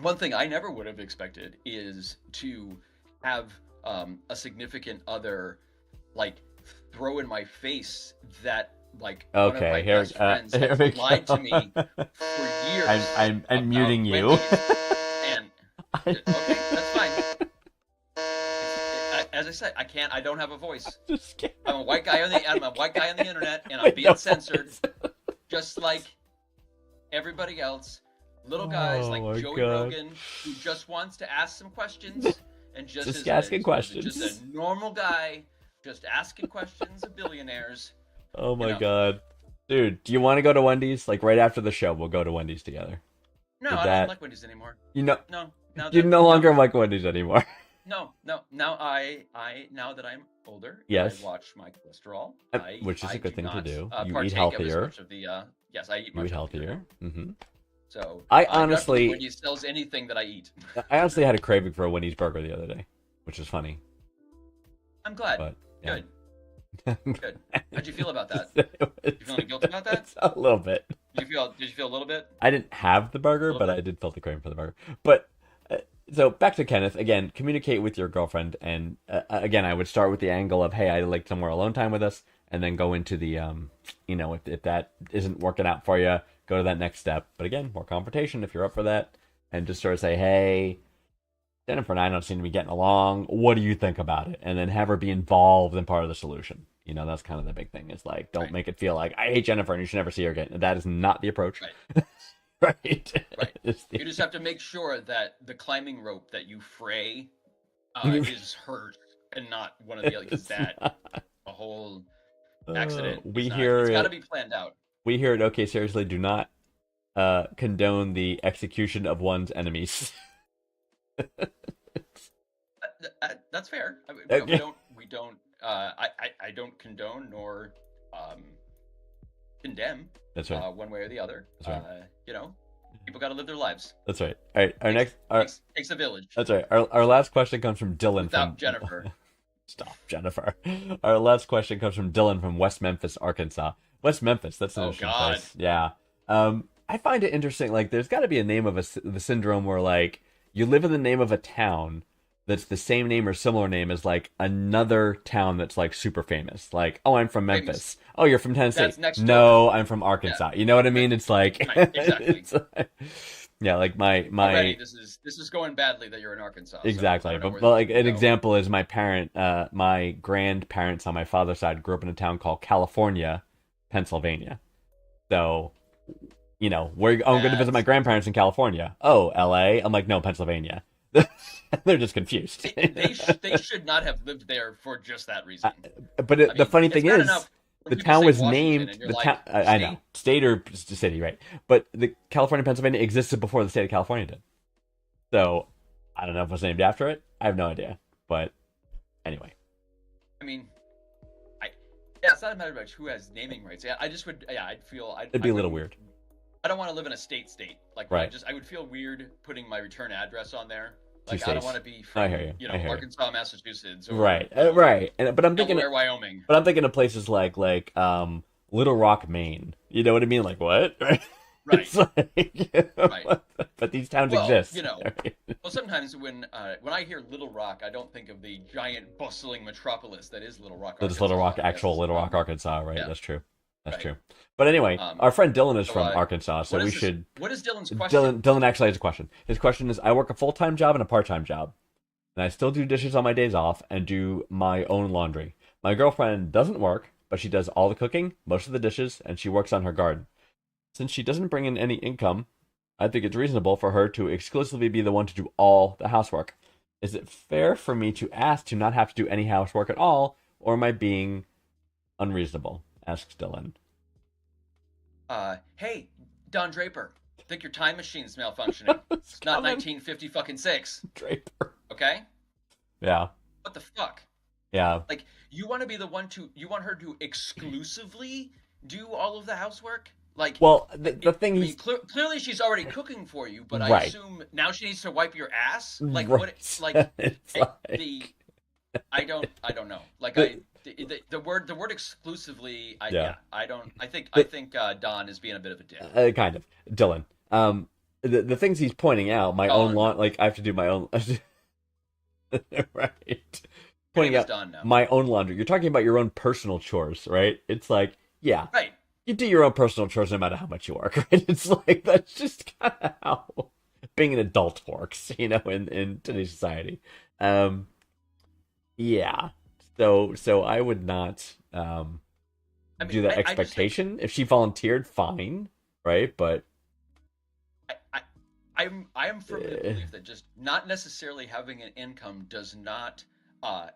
one thing I never would have expected is to have a significant other like throw in my face that like one of my best friends here has we lied go. to me for years. I'm about muting you. Wendy's. And okay, that's fine. As I said, I don't have a voice. Just kidding. I'm a white guy on the internet, and I'm being censored, just like everybody else. Little guys like Oh my Joey God. Rogan, who just wants to ask some questions and just Just is asking just questions. a normal guy, just asking questions of billionaires. Oh my You know. god. Dude, do you want to go to Wendy's? Like right after the show, we'll go to Wendy's together. No, Did I that- don't like Wendy's anymore. No, No, now you that- no longer like Wendy's anymore. No. Now I now that I'm older, Yes. I watch my cholesterol. Which is a good do thing to not, do. You eat partake of as healthier. much of the, yes, I eat You much eat healthier. Mm-hmm. So I definitely honestly- Wendy's sells anything that I eat. I honestly had a craving for a Wendy's burger the other day, which is funny. I'm glad. But yeah. Good. How'd you feel about that? You feeling guilty about that? A little bit. Did you feel a little bit? I didn't have the burger, Little but bit? I did feel the craving for the burger. But so back to Kenneth again. Communicate with your girlfriend, and again, I would start with the angle of, "Hey, I'd like some more alone time with us," and then go into the, if that isn't working out for you, go to that next step. But again, more confrontation if you're up for that, and just sort of say, "Hey, Jennifer and I don't seem to be getting along. What do you think about it?" And then have her be involved in part of the solution. That's kind of the big thing. Is like, don't Right. make it feel like I hate Jennifer and you should never see her again. That is not the approach. Right. Right. Right. It's the- You just have to make sure that the climbing rope that you fray is hers and not one of the other. Because that a whole accident. we is not- hear it's got to it. be planned out. We here at OK Seriously do not condone the execution of one's enemies. That's fair. I mean, Okay. we don't. I don't condone nor condemn That's right. one way or the other. That's right. People got to live their lives. That's right. All right. Our next. Takes a village. That's right. Our last question comes from Dylan Without from Jennifer. Stop, Jennifer. Our last question comes from Dylan from West Memphis, Arkansas. West Memphis. That's an Oh, interesting God. place. Yeah. I find it interesting. Like, there's got to be a name of the syndrome where like you live in the name of a town that's the same name or similar name as like another town that's like super famous. Like, oh, I'm from Memphis. Famous. Oh, you're from Tennessee. That's next No, I'm from Arkansas. You know what I mean? It's like, Right, exactly. it's like- Yeah, like my Already, this is going badly that you're in Arkansas. So I exactly. don't know But where like this an will go. example is my grandparents on my father's side grew up in a town called California, Pennsylvania. So, you know, I'm going to visit my That's grandparents in California. Oh, LA? I'm like, no, Pennsylvania. They're just confused. they should not have lived there for just that reason. But I the mean, funny it's thing bad is, enough the when people town say was Washington named and you're the like, town. I know, state? state or city, right? But the California, Pennsylvania existed before the state of California did. So I don't know if it was named after it. I have no idea. But anyway, I mean, yeah, it's not a matter of who has naming rights. Yeah, I just would. Yeah, I'd feel. it'd be a little weird. I don't want to live in a state. Like, Right. I would feel weird putting my return address on there. Two Like, I don't states. want to be I from, hear you. I hear you. Arkansas, Massachusetts, or Right, right. But I'm thinking, Delaware, Wyoming. but I'm thinking of places like Little Rock, Maine. You know what I mean? Like what? Right. Right. It's like, Right. But these towns Well, exist. you know. Right? Well, sometimes when I hear Little Rock, I don't think of the giant bustling metropolis that is Little Rock. That is Little Rock, Arkansas, I actual guess. Little Rock, Arkansas, right? yeah. That's true. That's Right. true. But anyway, Um, our friend Dylan is so, from Arkansas, so What we is this- should. What is Dylan's question? Dylan actually has a question. His question is: I work a full-time job and a part-time job, and I still do dishes on my days off and do my own laundry. My girlfriend doesn't work, but she does all the cooking, most of the dishes, and she works on her garden. Since she doesn't bring in any income, I think it's reasonable for her to exclusively be the one to do all the housework. Is it fair for me to ask to not have to do any housework at all, or am I being unreasonable? Asks Dylan. Hey, Don Draper, I think your time machine's malfunctioning. It's not coming. 1950 fucking 6. Draper. Okay? Yeah. What the fuck? Yeah. Like, you want to be the one you want her to exclusively do all of the housework? Like, Well, the thing I is, mean, clearly she's already cooking for you, but I Right. assume now she needs to wipe your ass. Like, Right. what? Like, It's the I don't know. Like, the word exclusively. Yeah. I don't. I think Don is being a bit of a dick. kind of Dylan. The things he's pointing out, my Oh, own lawn, like I have to do my own. Right. Your Pointing name is out Don now. my own laundry. You're talking about your own personal chores, right? It's like, yeah, Right. you do your own personal chores no matter how much you work, right? It's like that's just kind of how being an adult works, you know, in today's society. Yeah. So I would not I mean, do that I just think- expectation. If she volunteered, fine, right? But I am firmly believe that just not necessarily having an income does not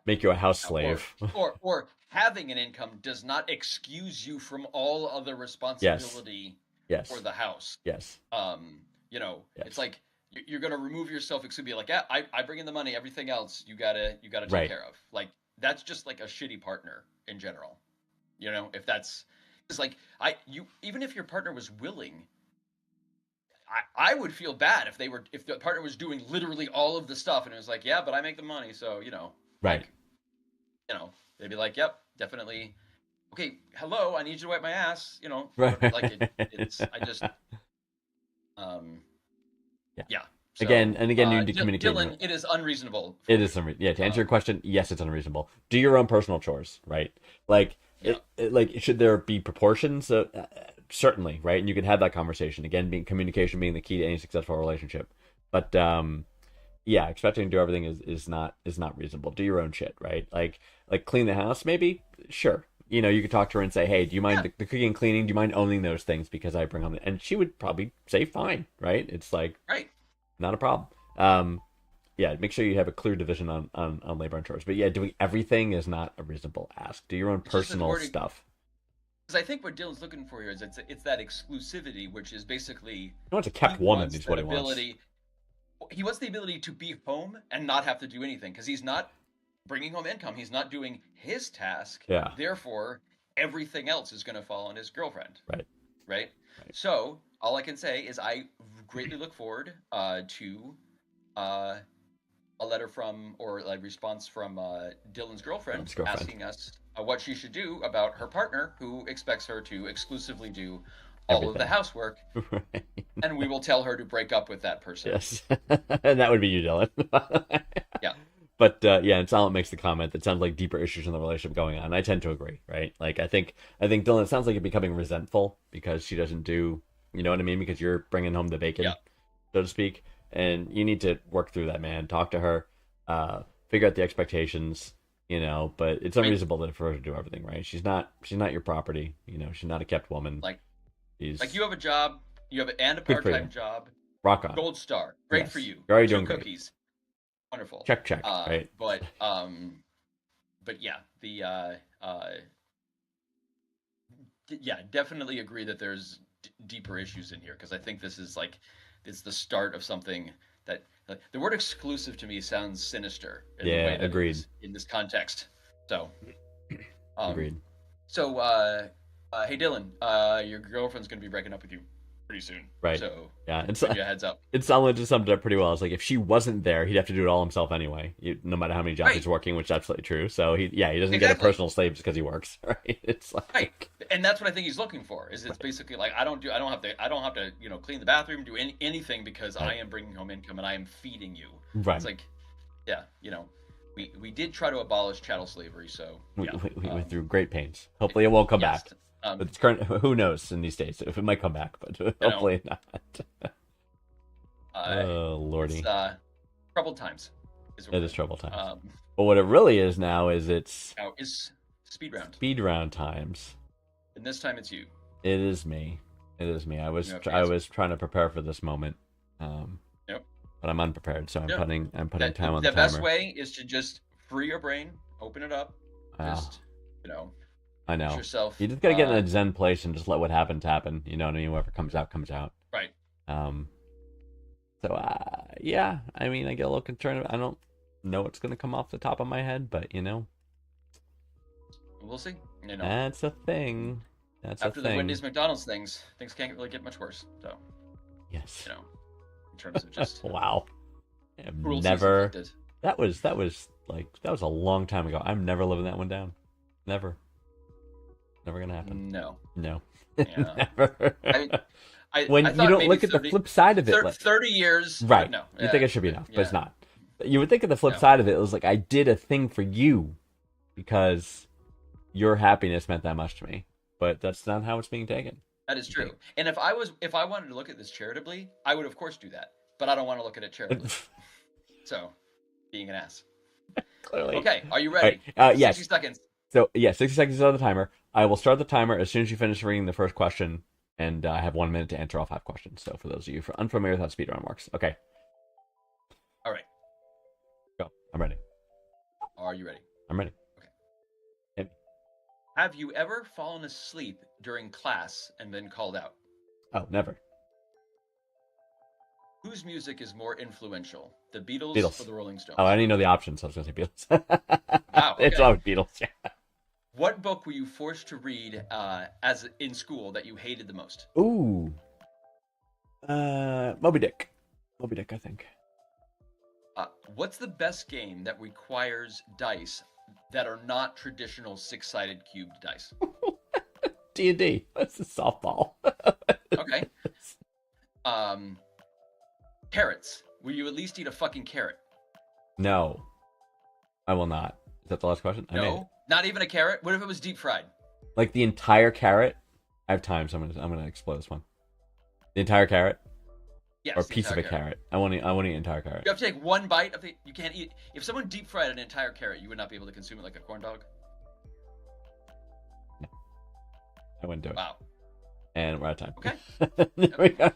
make you a house slave. or having an income does not excuse you from all other responsibility Yes. for the house. Yes. Yes. Yes. Like you're gonna remove yourself. It should be like, yeah, I bring in the money. Everything else you gotta take Right. care of. Like that's just like a shitty partner in general. You know, if that's it's like even if your partner was willing. I would feel bad if the partner was doing literally all of the stuff and it was like, yeah, but I make the money, so Right. They'd be like, yep, definitely. Okay, hello, I need you to wipe my ass, Right. like it's I just yeah. So, Again, you need to communicate. Dylan, it is unreasonable. It is yeah. To answer your question, yes, it's unreasonable. Do your own personal chores, right? Like, Yeah. like, should there be proportions? Certainly, right? And you can have that conversation. Again, communication being the key to any successful relationship. But yeah, expecting to do everything is not reasonable. Do your own shit, right? Like clean the house, maybe. Sure, you could talk to her and say, hey, do you mind the cooking and cleaning? Do you mind owning those things because I bring home? And she would probably say fine, right? It's like Right. not a problem. Yeah, make sure you have a clear division on labor and chores. But yeah, doing everything is not a reasonable ask. Do your own It's just personal wording- stuff. Because I think what Dylan's looking for here is it's that exclusivity, which is basically He wants a kept woman is what he wants. He wants the ability to be home and not have to do anything because he's not bringing home income. He's not doing his task. Yeah. Therefore, everything else is going to fall on his girlfriend. Right. Right. So all I can say is I greatly look forward to a letter from or a response from Dylan's girlfriend, Dylan's girlfriend. asking us what she should do about her partner who expects her to exclusively do all of the Everything. housework, Right. and we will tell her to break up with that person. Yes. And that would be you, Dylan. Yeah. But yeah, and Silent makes the comment that sounds like deeper issues in the relationship going on. I tend to agree, right? Like I think Dylan, it sounds like you're becoming resentful because she doesn't do, you know what I mean? Because you're bringing home the bacon. Yeah. so to speak, and you need to work through that, man. Talk to her, figure out the expectations, but it's unreasonable for her to do everything, right? She's not your property, she's not a kept woman. Like She's you have a job, and a Good for part-time you. job. rock on. Gold star. Great Yes. for you. You're already Two doing great. cookies. Wonderful. Check, right? But yeah, definitely agree that there's deeper issues in here, because I think this is it's the start of something that the word exclusive to me sounds sinister in the way that agreed. it is in this context. So Agreed. So hey Dylan, your girlfriend's gonna be breaking up with you pretty soon. Right. So Yeah, give you a heads up. It sounded just summed it up pretty well. It's like if she wasn't there, he'd have to do it all himself anyway, no matter how many jobs Right. he's working, which is absolutely true. So he doesn't get a Exactly. personal slave just because he works, right? It's like Right, and that's what I think he's looking for. It's basically like I don't have to clean the bathroom, do anything, because I am bringing home income and I am feeding you. right. It's like, yeah, we did try to abolish chattel slavery, so We yeah. went through great pains. Hopefully, it won't come Yes. back. But it's current. Who knows in these days if it might come back, but hopefully not. Oh lordy, It's troubled times. it is trouble times. Um, But what it really is now is it's now is speed round, speed round times. and this time it's you. It is me. It is me. I was You have I chance. was trying to prepare for this moment, Yep. but I'm unprepared. So I'm Yeah. putting That- time on the the best timer. way is to just free your brain, open it up, Wow. just I put know. yourself. You just gotta get in a zen place and just let what happens happen. You know what I mean? Whatever comes out, comes out. Right. So yeah. I mean, I get a little concerned. I don't know what's gonna come off the top of my head, but We'll see. that's a thing. That's After a the thing. Wendy's McDonald's things can't really get much worse. So Yes. in terms of just Wow. I've cruelties never. inflicted. That was a long time ago. I'm never living that one down. Never. Never gonna happen. No. No. Yeah. Never. When I you thought don't maybe look at the 30 flip side of it, 30 years. right? No. You think it should be enough, but it's yeah. not. You would think of the flip No. side of it. It was like I did a thing for you because your happiness meant that much to me. But that's not how it's being taken. That is true. And if I wanted to look at this charitably, I would of course do that. But I don't want to look at it charitably. So, being an ass. Clearly. Okay, are you ready? Yes. 60 seconds. So yeah, 60 seconds on the timer. I will start the timer as soon as you finish reading the first question, and I have 1 minute to answer all 5 questions. So for those of you unfamiliar with how speedrun works, okay, All right. go. I'm ready. Are you ready? I'm ready. Have you ever fallen asleep during class and been called out? Oh, never. Whose music is more influential, the Beatles, Beatles. or the Rolling Stones? Oh, I didn't know the options, so I was gonna say Beatles. Wow, It's okay. always Beatles. Yeah. What book were you forced to read as in school that you hated the most? Ooh. Moby Dick. Moby Dick, I think. What's the best game that requires dice that are not traditional 6-sided cubed dice? D&D. That's a softball. Okay. Carrots. Will you at least eat a fucking carrot? No, I will not. Is that the last question? I made it. No, not even a carrot. What if it was deep fried? Like the entire carrot. I have time, so I'm gonna explode this one. The entire carrot, Yes. or the piece of a entire carrot. I want to eat an entire carrot. You have to take one bite of the. You can't eat. If someone deep fried an entire carrot, you would not be able to consume it like a corn dog. I wouldn't do it. Wow. And we're out of time. Okay. There we go.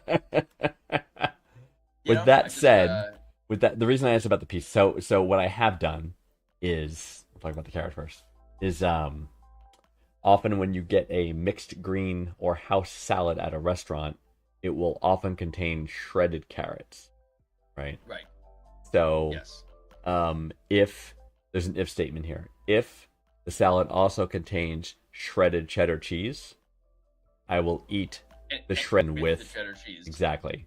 You With know, that I just, said, the reason I asked about the piece, so what I have done is, I'll talk about the carrot first, is often when you get a mixed green or house salad at a restaurant, it will often contain shredded carrots, right? right. So Yes. if there's an if statement here, if the salad also contains shredded cheddar cheese, I will eat the shred with the cheddar cheese. exactly,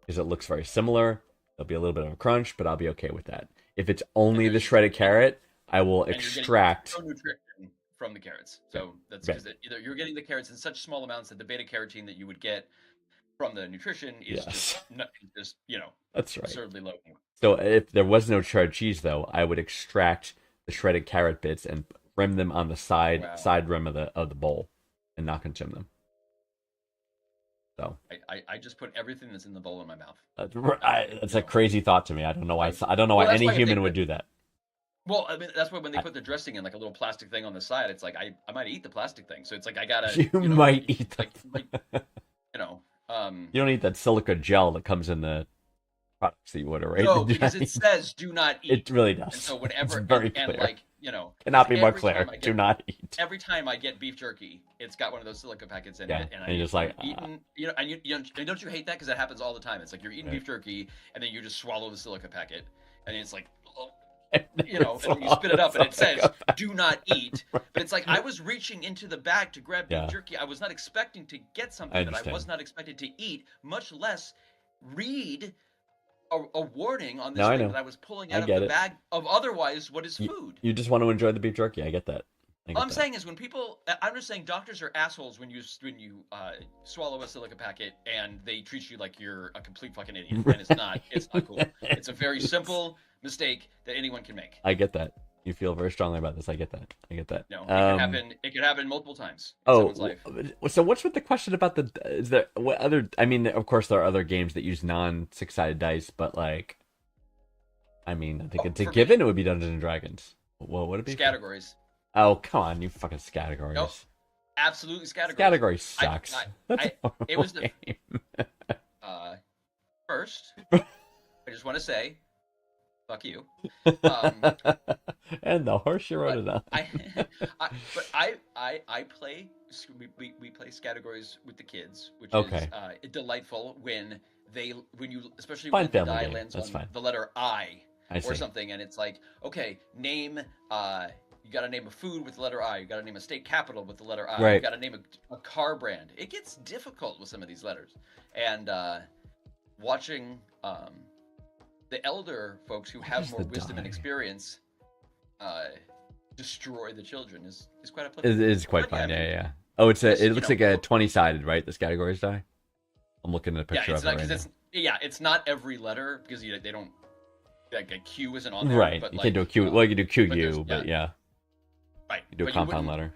because it looks very similar. There'll be a little bit of a crunch, but I'll be okay with that. If it's only the there's- shredded carrot, I will And you're getting extract. no nutrition from the carrots. So that's because either you're getting the carrots in such small amounts that the beta carotene that you would get from the nutrition is Yes. just That's right. absurdly low. So if there was no cheddar cheese, though, I would extract the shredded carrot bits and rim them on the side Wow. side rim of the bowl, and not consume them. So I just put everything that's in the bowl in my mouth. it's a crazy thought to me. I don't know why. I don't know why Well, that's any why I human think would do that. Well, I mean, that's why when they put the dressing in like a little plastic thing on the side, it's like I might eat the plastic thing. So it's like I gotta You might eat like you know. You don't eat that silica gel that comes in the products that you order, right? No, because it says do not eat. It really does. And so whenever It's very and clear. like you know, Cannot be more every clear. time I Do not eat. Every time I get beef jerky, it's got one of those silica packets in Yeah, it, and and you're just like, eating, you know, and and don't you hate that because that happens all the time? It's like you're eating beef jerky, and then you just swallow the silica packet, and it's like, oh, you know, and you spit it up, and it says "do not eat." But it's like I was reaching into the bag to grab beef jerky. I was not expecting to get something that I was not expected to eat, much less read a warning on this thing that I was pulling out of the bag of otherwise what is food. You just want to enjoy the beef jerky. I get that. All I'm saying is I'm just saying doctors are assholes when you swallow a silica packet and they treat you like you're a complete fucking idiot, and it's not cool. It's a very simple mistake that anyone can make. I get that. You feel very strongly about this. I get that. No, it could happen multiple times in someone's life. So what's with the question about is there what other? I mean, of course there are other games that use non-6-sided dice, but like, I mean, I think it's a given. It would be Dungeons and Dragons. What would it be? Categories. Oh, come on, you fucking categories. Nope. Absolutely categories. Category sucks. It was the first. I just want to say, fuck you. And the horse you wrote it on. I play. We play categories with the kids, which is delightful when you especially when the die lands on the letter I or something, and it's like, okay, name. You got to name a food with the letter I. You got to name a state capital with the letter I. Right. You got to name a car brand. It gets difficult with some of these letters. And watching the elder folks who have more wisdom and experience destroy the children is quite a pleasure. It is quite fun. Yeah. Oh, it looks like a 20-sided, right? This categories die. I'm looking at a picture of it right now. It's not every letter because they don't. Like a Q isn't on there. Right. But you can do a Q. Well, you can do QU, but yeah. Right. You do a compound letter.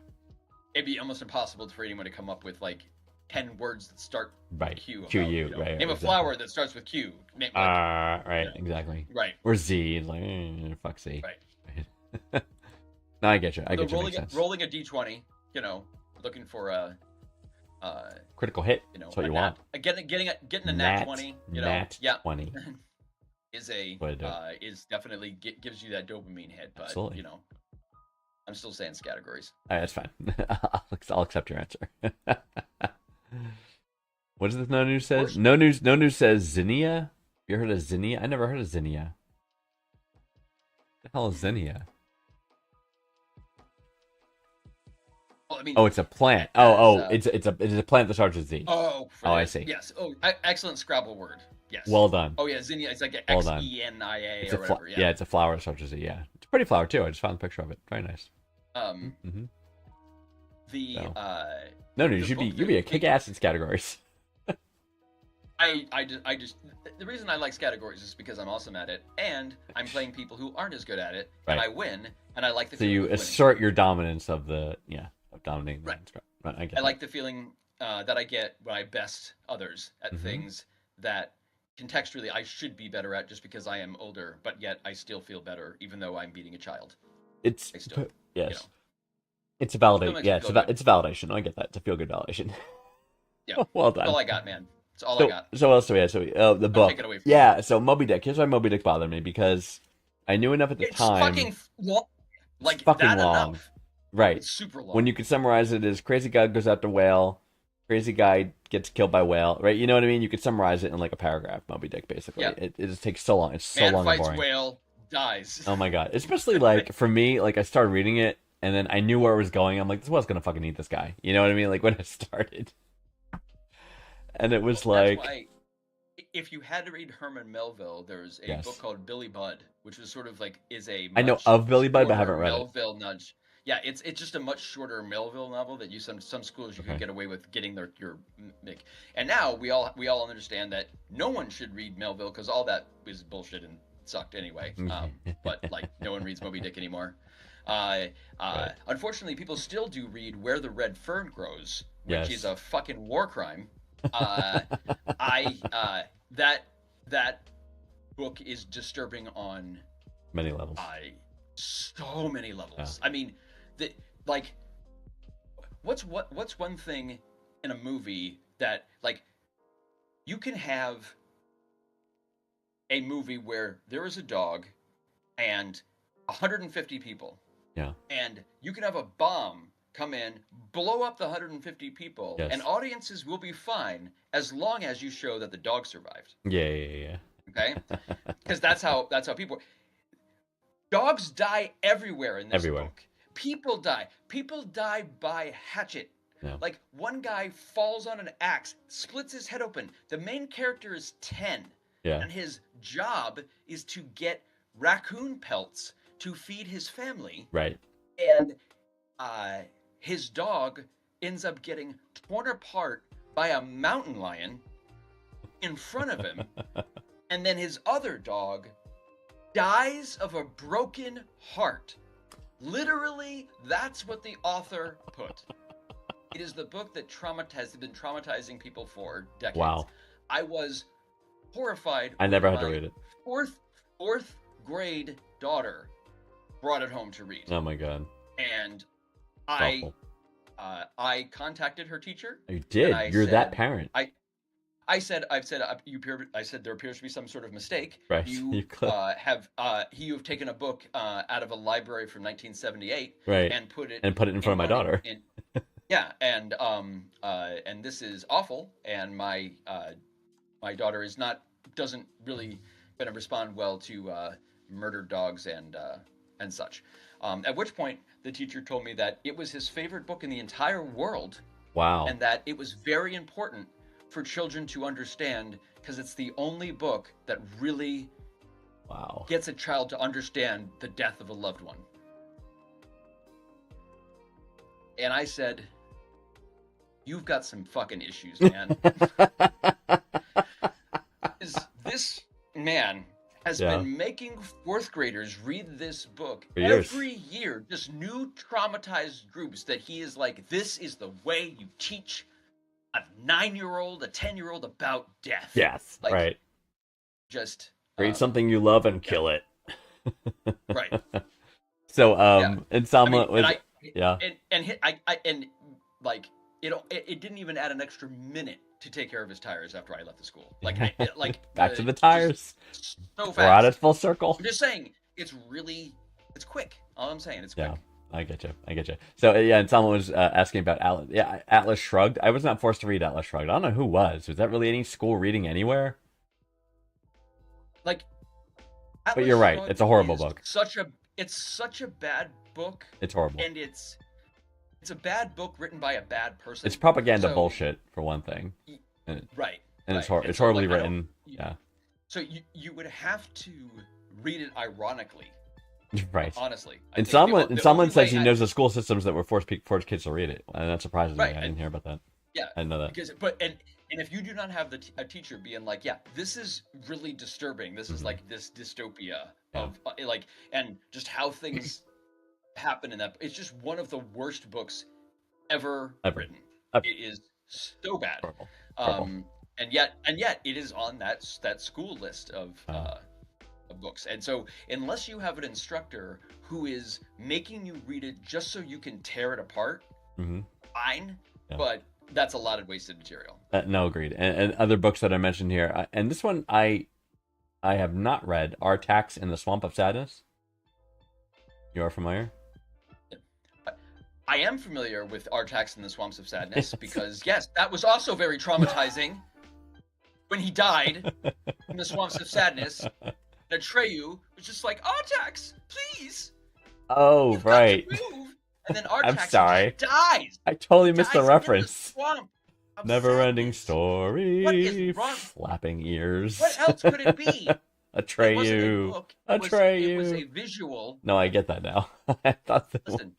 It'd be almost impossible for anyone to come up with like 10 words that start with Q. QU, right. Name a flower that starts with Q. Right, exactly. Right. Or Z. It's like, fuck Z. Right. No, I get you. I get you. Rolling a D20, looking for a critical hit. That's what you want. Getting a nat 20. Nat 20. is definitely gives you that dopamine hit, but absolutely. I'm still saying categories. All right, that's fine. I'll accept your answer. What does this No News says? No news says Zinnia. You heard of Zinnia? I never heard of Zinnia. What the hell is Zinnia? Well, I mean, it's a plant. It's a plant that starts with Z. I see. Yes. Excellent Scrabble word. Yes. Well done. Oh yeah, zinnia. It's like Xenia or whatever. Yeah, it's a flower that starts with Z. Yeah, it's a pretty flower too. I just found a picture of it. Very nice. No news. You'd be a kick-ass in categories. I just the reason I like categories is because I'm awesome at it, and I'm playing people who aren't as good at it, and I win, and I like the. So you assert your dominance of dominating. Right. I like the feeling that I get when I best others at things that contextually I should be better at just because I am older, but yet I still feel better even though I'm beating a child. It's It's a validation. Yeah, it's a validation. I get that. It's a feel good validation. Yeah. Well done. That's all I got, man. That's all I got. So what else do we have? So the book. So Moby Dick. Here's why Moby Dick bothered me, because I knew enough at the time. Fucking long. Like it's fucking that long. Enough. Right. It's super long. When you could summarize it as crazy guy goes after whale, crazy guy gets killed by whale, right? You know what I mean? You could summarize it in like a paragraph, Moby Dick, basically. Yeah. It just takes so long. It's so long and boring. Whale, dies. Oh my god. Especially like for me, like I started reading it and then I knew where it was going. I'm like, this whale's gonna fucking eat this guy. You know what I mean? Like when I started. And it was like that's why, if you had to read Herman Melville, there's a book called Billy Budd, which was sort of like I know of Billy Budd, but I haven't read Melville nudge. Yeah, it's just a much shorter Melville novel that some schools you could get away with getting your make. And now we all understand that no one should read Melville because all that is bullshit and sucked anyway. But like no one reads Moby Dick anymore. Unfortunately, people still do read Where the Red Fern Grows, which is a fucking war crime. That book is disturbing on Many levels. so many levels. I mean, like, what's one thing in a movie that, like, you can have a movie where there is a dog and 150 people. Yeah. And you can have a bomb come in, blow up the 150 people, Yes. and audiences will be fine as long as you show that the dog survived. Yeah. Okay? Because that's how people. Dogs die everywhere in this book. People die. People die by hatchet. Yeah. Like, one guy falls on an axe, splits his head open. The main character is 10. Yeah. And his job is to get raccoon pelts to feed his family. Right. And his dog ends up getting torn apart by a mountain lion in front of him. And then his other dog dies of a broken heart. Literally, that's what the author put. It is the book that has been traumatizing people for decades. Wow. I was horrified. I never had to my read it. Fourth grade daughter brought it home to read. Oh my god. And It's awful. I contacted her teacher. You did. I You're said- that parent. I said there appears to be some sort of mistake. Right. You have taken a book out of a library from 1978 Right. and put it in front of my daughter. Yeah, and this is awful, and my daughter doesn't really gonna respond well to murdered dogs and such. At which point the teacher told me that it was his favorite book in the entire world. Wow. And that it was very important for children to understand, because it's the only book that really gets a child to understand the death of a loved one. And I said, you've got some fucking issues, man. This man has been making fourth graders read this book every year, just new traumatized groups that he is like, this is the way you teach a 9-year-old, a 10-year-old about death. Yes, like, right. Just read something you love and kill it. Right. So, and Salma was, it didn't even add an extra minute to take care of his tires after I left the school. Like, back to the tires. So fast. We're at it full circle. I'm just saying, it's quick. All I'm saying, it's quick. Yeah, I get you. So and someone was asking about Atlas. Yeah, Atlas Shrugged. I was not forced to read Atlas Shrugged. I don't know who was. Was that really any school reading anywhere? Like, but Atlas you're right. Shrugged It's a horrible is book. It's such a bad book. It's horrible. And it's a bad book written by a bad person. It's propaganda bullshit for one thing. Right. And right. it's horribly written. Yeah. So you would have to read it ironically. Right. Honestly. And someone says he knows the school systems that were forced kids to read it, and that surprises me. I didn't hear about that. Yeah. I didn't know that. Because and if you do not have a teacher being like, yeah, this is really disturbing. This is like this dystopia of and just how things happen in that. It's just one of the worst books ever written. It is so bad. Horrible. And yet it is on that school list of books. And so unless you have an instructor who is making you read it just so you can tear it apart, fine. Yeah. But that's a lot of wasted material. No, agreed. And other books that I mentioned here, and this one I have not read, Artax in the Swamp of Sadness. You are familiar? I am familiar with Artax in the Swamps of Sadness because, yes, that was also very traumatizing when he died in the Swamps of Sadness. And Atreyu was just like, Artax, please. Oh, you've right. got to move. And then Artax I'm sorry. dies. I totally missed the reference. Never-ending story. What is wrong? Flapping ears. What else could it be? Atreyu. It was a visual. No, I get that now. I thought that Listen,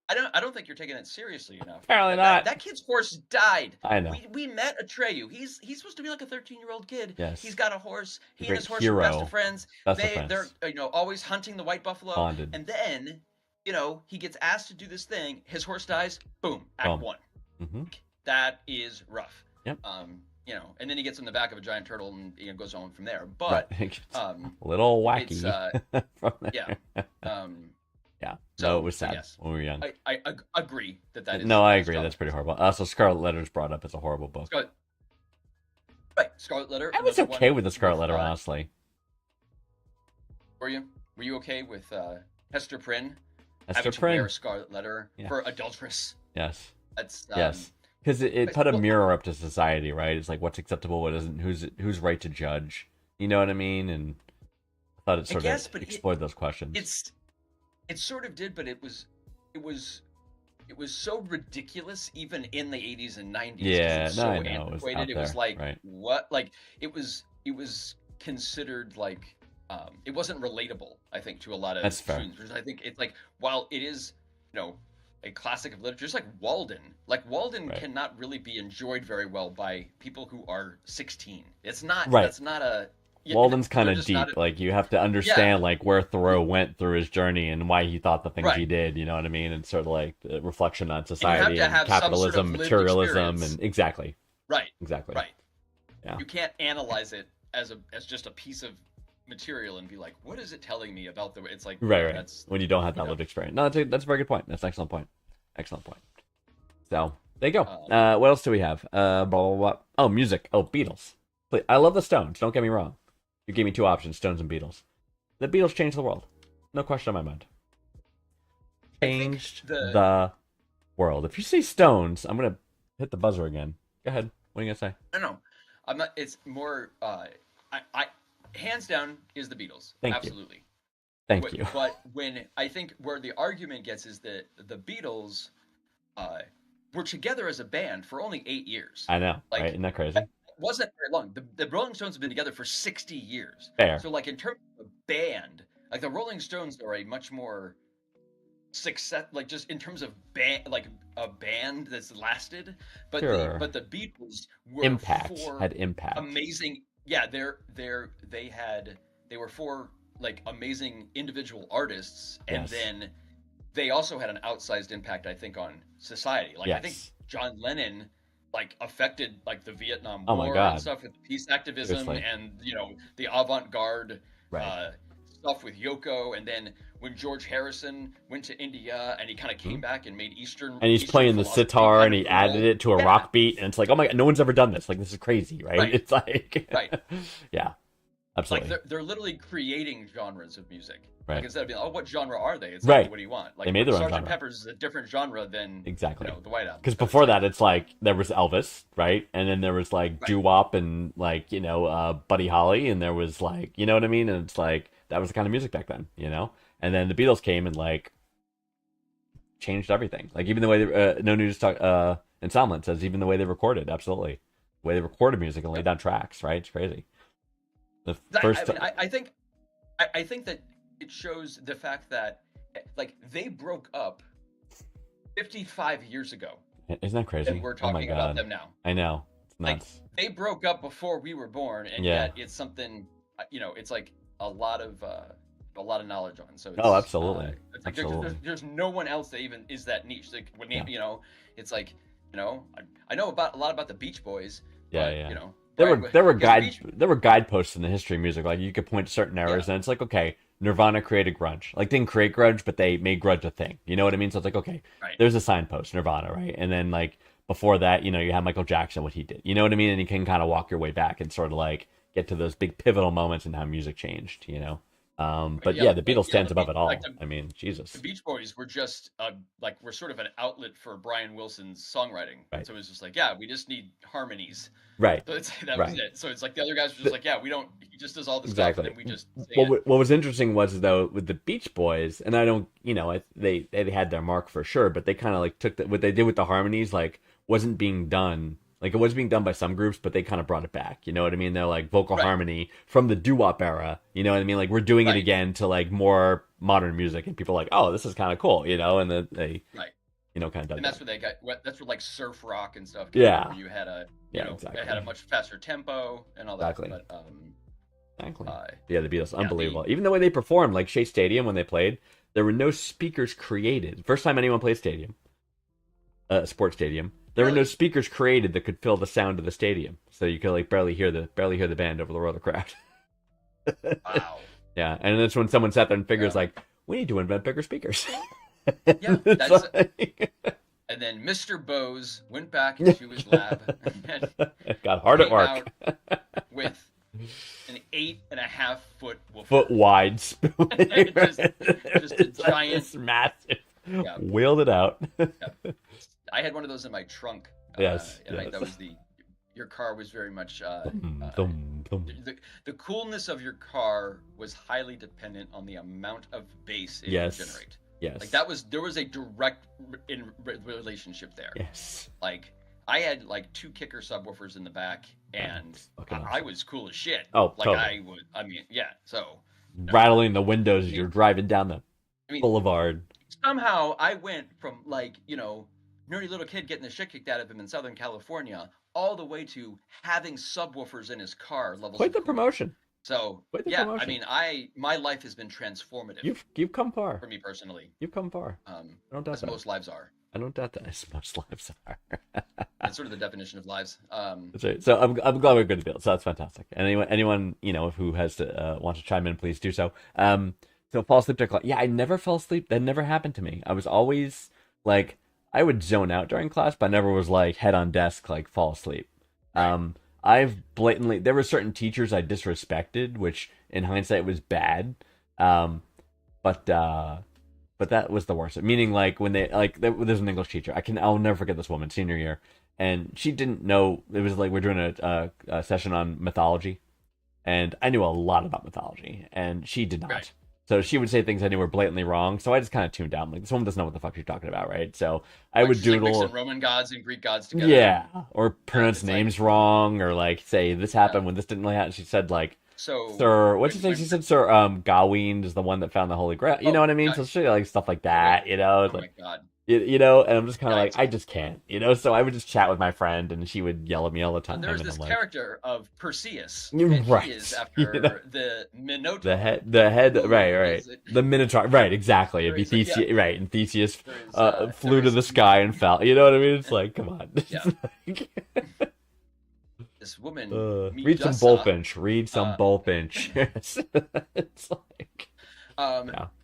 I don't think you're taking it seriously enough. Apparently not. That kid's horse died. I know. We met Atreyu. He's supposed to be like a 13-year-old kid. Yes. He's got a horse. He and his horse hero. are best of friends. Best of friends. They're always hunting the white buffalo. Bonded. And then, he gets asked to do this thing. His horse dies. Boom. Act 1. Mm-hmm. That is rough. Yep. You know, and then he gets in the back of a giant turtle and goes on from there. But Right. um, A little wacky it's from there. yeah. Um, Yeah. So, No, it was so sad yes. when we were young. I agree that is. No, I that is agree. John That's pretty Lennon. horrible. So Scarlet Letter's brought up as a horrible book. Right, Scarlet Letter. I was another okay one with the Scarlet Letter, uh, honestly. Were you? Were you okay with Hester Prynne Hester having to Prynne. wear a Scarlet Letter Yeah. for adulteress? Yes. That's Yes. Because it put a well- mirror up to society, right? It's like what's acceptable, what isn't, who's right to judge. You know what I mean? And I thought it sort guess, of but explored those questions. it sort of did, but it was so ridiculous even in the 80s and 90s. 'cause Yeah, it's no, so I know, it was antiquated. out It was there, like right. what? Like it was considered like it wasn't relatable. I think to a lot of That's fair. students. Because I think it's like while it is a classic of literature, just like Walden. Like Walden Right. cannot really be enjoyed very well by people who are 16. It's not. Right. That's not a. Walden's kind they're of just deep. not a- Like you have to understand like where Thoreau went through his journey and why he thought the things he Right. did. You know what I mean? And sort of like the reflection on society to and have some sort of capitalism, lived materialism, experience. and exactly. Right. Right. Yeah. You can't analyze it as just a piece of material and be like, what is it telling me about the? It's like Right. That's When you don't have that lived experience. No, that's a very good point. That's an excellent point. Excellent point. So there you go. What else do we have? Blah, blah, blah. Oh, music. Oh, Beatles. I love the Stones. Don't get me wrong. You gave me two options, Stones and Beatles. The Beatles changed the world. No question in my mind. Changed the world. If you say Stones, I'm gonna hit the buzzer again. Go ahead. What are you gonna say? no. I'm not. It's more. I hands down is the Beatles. Thank you. Absolutely. Thank you. But when I think where the argument gets is that the Beatles were together as a band for only 8 years. I know, Like, right? Isn't that crazy? It wasn't very long. The Rolling Stones have been together for 60 years. Fair. So, like, in terms of a band, like, the Rolling Stones are a much more success, like, just in terms of band, like, a band that's lasted. But Sure. the Beatles were Impact. four Had impact. amazing. Yeah, they were four, like, amazing individual artists. And Yes. then they also had an outsized impact, I think, on society. Like, I think Yes. John Lennon like affected like the Vietnam Oh my War God. and stuff with peace activism Seriously. and the avant-garde Right. stuff with Yoko, and then when George Harrison went to India and he kind of came back and made Eastern And he's Eastern playing the philosophy sitar kind and of he cool. added it to a Yeah. rock beat, and it's like, oh my god, no one's ever done this. Like, this is crazy, right? Right. It's like, Right. Yeah, absolutely. Like they're literally creating genres of music. Right. Like instead of being, oh, what genre are they? It's Right. like, what do you want? Like They made their own Sgt. genre. Pepper's is a different genre than Exactly. the White Album. Because So it's before like- that, it's like there was Elvis, right? And then there was like Right. doo-wop and like Buddy Holly, and there was like, you know what I mean? And it's like that was the kind of music back then, you know. And then the Beatles came and like changed everything. Like even the way they, No News Talk and Somlin says, even the way they recorded, absolutely, the way they recorded music and laid down tracks, right? It's crazy. The first, I think that it shows the fact that like they broke up 55 years ago, isn't that crazy? and we're Oh my talking about god, them now. I know, it's Like nuts. they broke up before we were born, and Yeah. yet it's something it's like a lot of knowledge on. So it's, Oh, absolutely. It's like Absolutely. there's no one else that even is that niche. Like when Yeah. it's like I know about a lot about the Beach Boys. Yeah, but, yeah. Brian- There were because there were guideposts in the history of music. Like you could point to certain eras, and it's like, okay, Nirvana created grunge. Like didn't create grunge, but they made grunge a thing. You know what I mean? So it's like, okay, Right. there's a signpost, Nirvana, right? And then like before that, you had Michael Jackson, what he did. You know what I mean? And you can kind of walk your way back and sort of like get to those big pivotal moments in how music changed. But Yeah, yeah, the Beatles like, stands the above Beat- it all. like the- I mean, Jesus. The Beach Boys were just we're sort of an outlet for Brian Wilson's songwriting. Right. So it was just like, yeah, we just need harmonies. Right. So that Right. was it. So it's like the other guys were just like, yeah, we don't. He just does all this Exactly. stuff, and then we just sing it. What was interesting was though with the Beach Boys, and I don't, they had their mark for sure, but they kind of like took what they did with the harmonies, like wasn't being done. Like it was being done by some groups, but they kind of brought it back. You know what I mean? They're like vocal Right. harmony from the doo-wop era. You know what I mean? Like we're doing it Right. again to like more modern music, and people are like, oh, this is kind of cool, and then they, Right. kind of done And that's where they got. That's where like surf rock and stuff. Yeah. Where you had Yeah, exactly. it had a much faster tempo and all that. Exactly. But Exactly. uh, Yeah, the Beatles, the- unbelievable. Even the way they performed, like Shea Stadium when they played, there were no speakers created. First time anyone played Stadium. sports stadium. There were no Really? speakers created that could fill the sound of the stadium, so you could like barely hear the band over the roar of the crowd. Wow. Yeah, and that's when someone sat there and figures Yeah. like, we need to invent bigger speakers. Yeah, It's that's like- And then Mr. Bose went back into his lab and got hard at came work. out with an 8.5-foot woofer. Foot wide spoon. Just a It's like giant- this massive. Yeah. Wheeled it out. I had one of those in my trunk. Yes, and yes. that was your car was very much Thum, thum. the coolness of your car was highly dependent on the amount of bass it Yes. would generate. Yes. Like there was a direct relationship there. Yes. Like I had like 2 kicker subwoofers in the back, and Fucking I awesome. was cool as shit. Oh, like totally. So Rattling the windows as you're driving down the I mean, boulevard. somehow I went from like, nerdy little kid getting the shit kicked out of him in Southern California all the way to having subwoofers in his car levels. Quite of the cool. promotion. So Quite the yeah, promotion. I mean, my life has been transformative You've come far. for me personally. You've come far. I don't doubt As that. most lives are. I don't doubt that. As most lives are. That's sort of the definition of lives. That's right. So I'm glad we're good to deal. So that's fantastic. And anyone who has to want to chime in, please do so. So fall asleep during class. Yeah, I never fell asleep. That never happened to me. I was always like I would zone out during class, but I never was like head on desk like fall asleep. I've blatantly there were certain teachers I disrespected, which in hindsight was bad. But that was the worst. Meaning like when there's an English teacher. I'll never forget this woman senior year, and she didn't know it was like we're doing a session on mythology, and I knew a lot about mythology, and she did not. Right. So she would say things I knew were blatantly wrong. So I just kind of tuned out. I'm like, this woman doesn't know what the fuck she's talking about, right? So I Like, would she's, like, doodle. mixing Roman gods and Greek gods together. Yeah, or pronounce it's like- names wrong, or like say this happened when this didn't really happen. She said like So Sir, what'd she say? She said Sir Gawain is the one that found the Holy Grail. You know what I mean? nice. So she like stuff like that. You know, Oh it's my like god. and I'm just kind of Nice. like I just can't. So I would just chat with my friend, and she would yell at me all the time. And there's and this I'm like, character of Perseus. You're And right. he is You after know? the Minotaur. the head, Who right, is it? the Minotaur, right, exactly. It'd be There is a- Theseus, right? And Theseus There is, flew to the sky and fell. You know what I mean? It's like, come on. Yeah. This woman. Read some Midasa, Bullfinch. Read some uh, Bullfinch. It's like,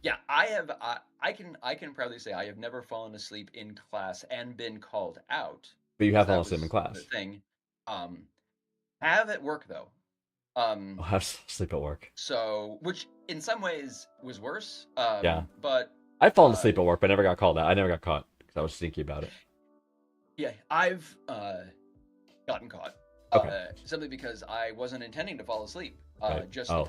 Yeah, I can proudly say I have never fallen asleep in class and been called out. but you have That fallen asleep in was class. The thing. Have at work though. I'll have sleep at work. So which in some ways was worse. Yeah. But I've fallen asleep at work, but never got called out. I never got caught because I was sneaky about it. yeah, I've gotten caught. Okay. Simply because I wasn't intending to fall asleep. Right. Just Oh.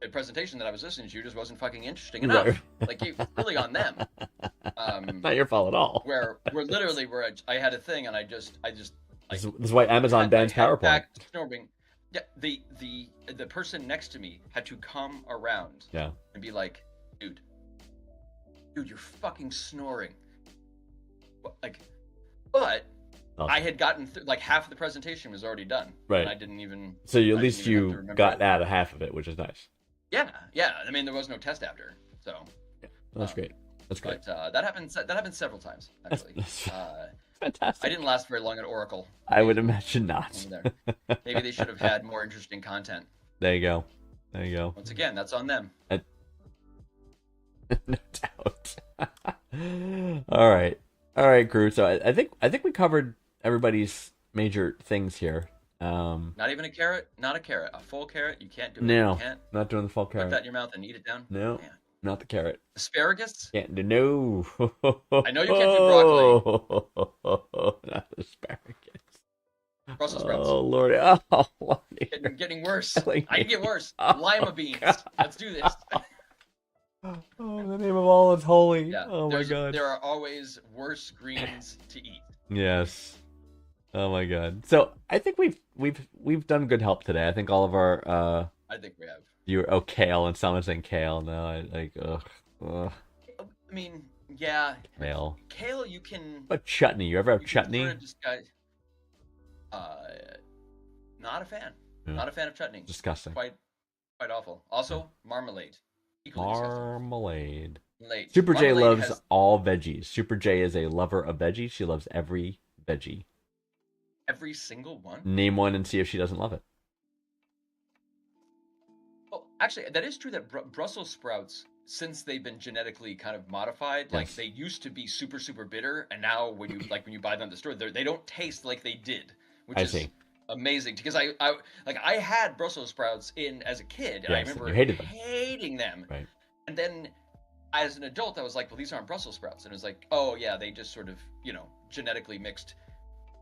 the presentation that I was listening to just wasn't fucking interesting enough. Right. Like it's really on them. Not your fault at all. where literally I had a thing and I just This is why Amazon had my bans head PowerPoint. back, snoring. Yeah, the person next to me had to come around Yeah. and be like, dude, you're fucking snoring. Like, but Oh. I had gotten like half of the presentation was already done. Right. And I didn't even. So at I least didn't even have to you remember got it. out of half of it, which is nice. Yeah. I mean, there was no test after, so. That's great. That's great. But that happened. That happened several times actually. I Fantastic. didn't last very long at Oracle. I would imagine not. Over there. Maybe they should have had more interesting content. There you go. There you go. Once again, that's on them. No doubt. All right, crew. So I think we covered everybody's major things here. Not even a carrot, not a carrot, a full carrot. You can't do it. No, You can't not doing the full put carrot. that in your mouth and eat it down. No, Man. not the carrot. Asparagus. Can't do no. I know you can't do broccoli. Not asparagus. Brussels sprouts. Oh Lord. Oh, Lordy. Getting worse. Killing I can me. get worse. Oh, Lima beans. God. Let's do this. Oh, in the name of all that's holy. Yeah. Oh my there's- God. There are always worse greens to eat. Yes. Oh my God. So I think we've done good help today. I think all of our I think we have. kale, and someone's saying kale. No, I like ugh, I mean, yeah. kale. Kale, you can. But chutney. You ever have you can chutney? sort of disguise- not a fan. Yeah. Not a fan of chutney. Disgusting. Quite awful. Also, marmalade. Equally disgusting. Marmalade. late. Super J Marmalade loves has all veggies. Super J is a lover of veggies. She loves every veggie. every single one. Name one and see if she doesn't love it. Well, actually, that is true that Brussels sprouts, since they've been genetically kind of modified, like Yes. they used to be super super bitter, and now when you buy them at the store, they don't taste like they did, which I is see. amazing. Because I had Brussels sprouts in as a kid, and I Yes, and remember you hated them. hating them. Right. And then as an adult, I was like, well, these aren't Brussels sprouts, and it was like, oh yeah, they just sort of genetically mixed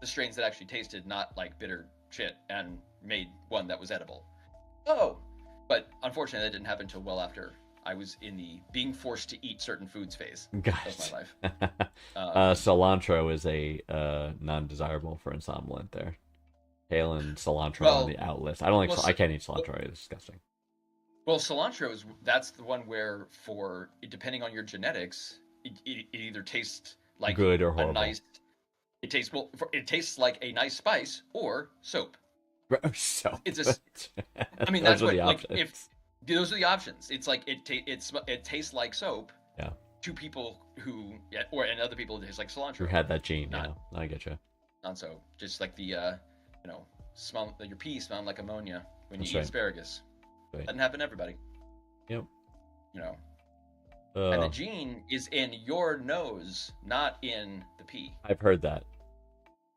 the strains that actually tasted not like bitter shit and made one that was edible. Oh, but unfortunately, that didn't happen until well after I was in the being forced to eat certain foods phase of Guys. my life. Cilantro is a non-desirable for insomnolent there. Kale and cilantro Well- on the out list. I don't like. well, I can't eat cilantro. It's disgusting. Well, cilantro that's the one where, for depending on your genetics, it either tastes like Good or a horrible. nice. It tastes like a nice spice or soap. So It's a. I mean, those that's are what the like options. if those are the options. It's like it tastes like soap. Yeah. To people who and other people it tastes like cilantro. Who had that gene? Not- Yeah, I get you. Non soap, just like the smell your pee smelling like ammonia when you That's eat right. asparagus. Right. Doesn't happen to everybody. Yep. And the gene is in your nose, not in the pee. I've heard that.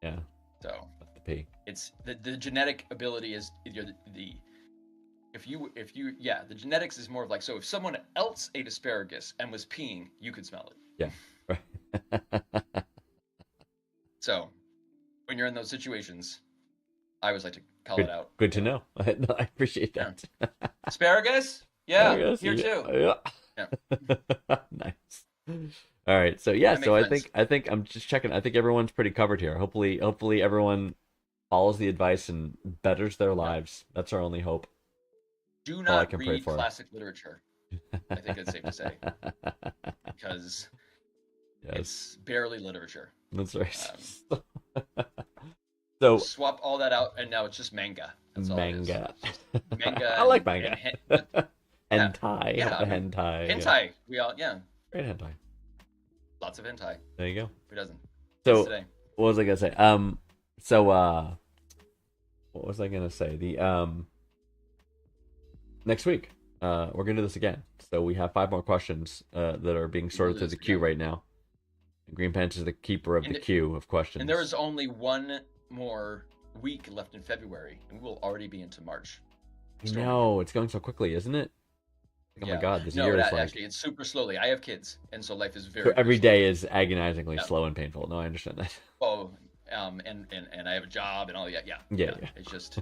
Yeah, So that's the P. it's the genetic ability is the if you the genetics is more of like, so if someone else ate asparagus and was peeing, you could smell it. Yeah. Right. So when you're in those situations, I always like to call Good, it out. good to know. I appreciate that. Asparagus? Yeah, I guess, here yeah. too. Nice. All right. So yeah. That So makes sense. I think I'm just checking. I think everyone's pretty covered here. Hopefully everyone follows the advice and betters their lives. That's our only hope. Do all I not can pray read for. classic literature. I think it's safe to say, because Yes, it's barely literature. that's right. So Swap all that out, and now it's just manga. That's all it is. manga. Manga. I like and manga. hen- Hentai. Yeah, I the mean, hentai. hentai. We all Great hentai. lots of hentai. There you go. Who doesn't? So Today. what was I gonna say? So what was I gonna say? The next week, we're gonna do this again. So we have 5 more questions that are being sorted do through this the queue again. right now. And Green Pants is the keeper of And the it- queue of questions. And there is only one more week left in February, and we'll already be into March. No, it's going so quickly, isn't it? Oh my Yeah. god, this No, year is like actually, it's super slowly. I have kids, and so life is very. so every very day is agonizingly Yeah. slow and painful. No, I understand that. slow. And I have a job and all that. Yeah. Yeah. It's just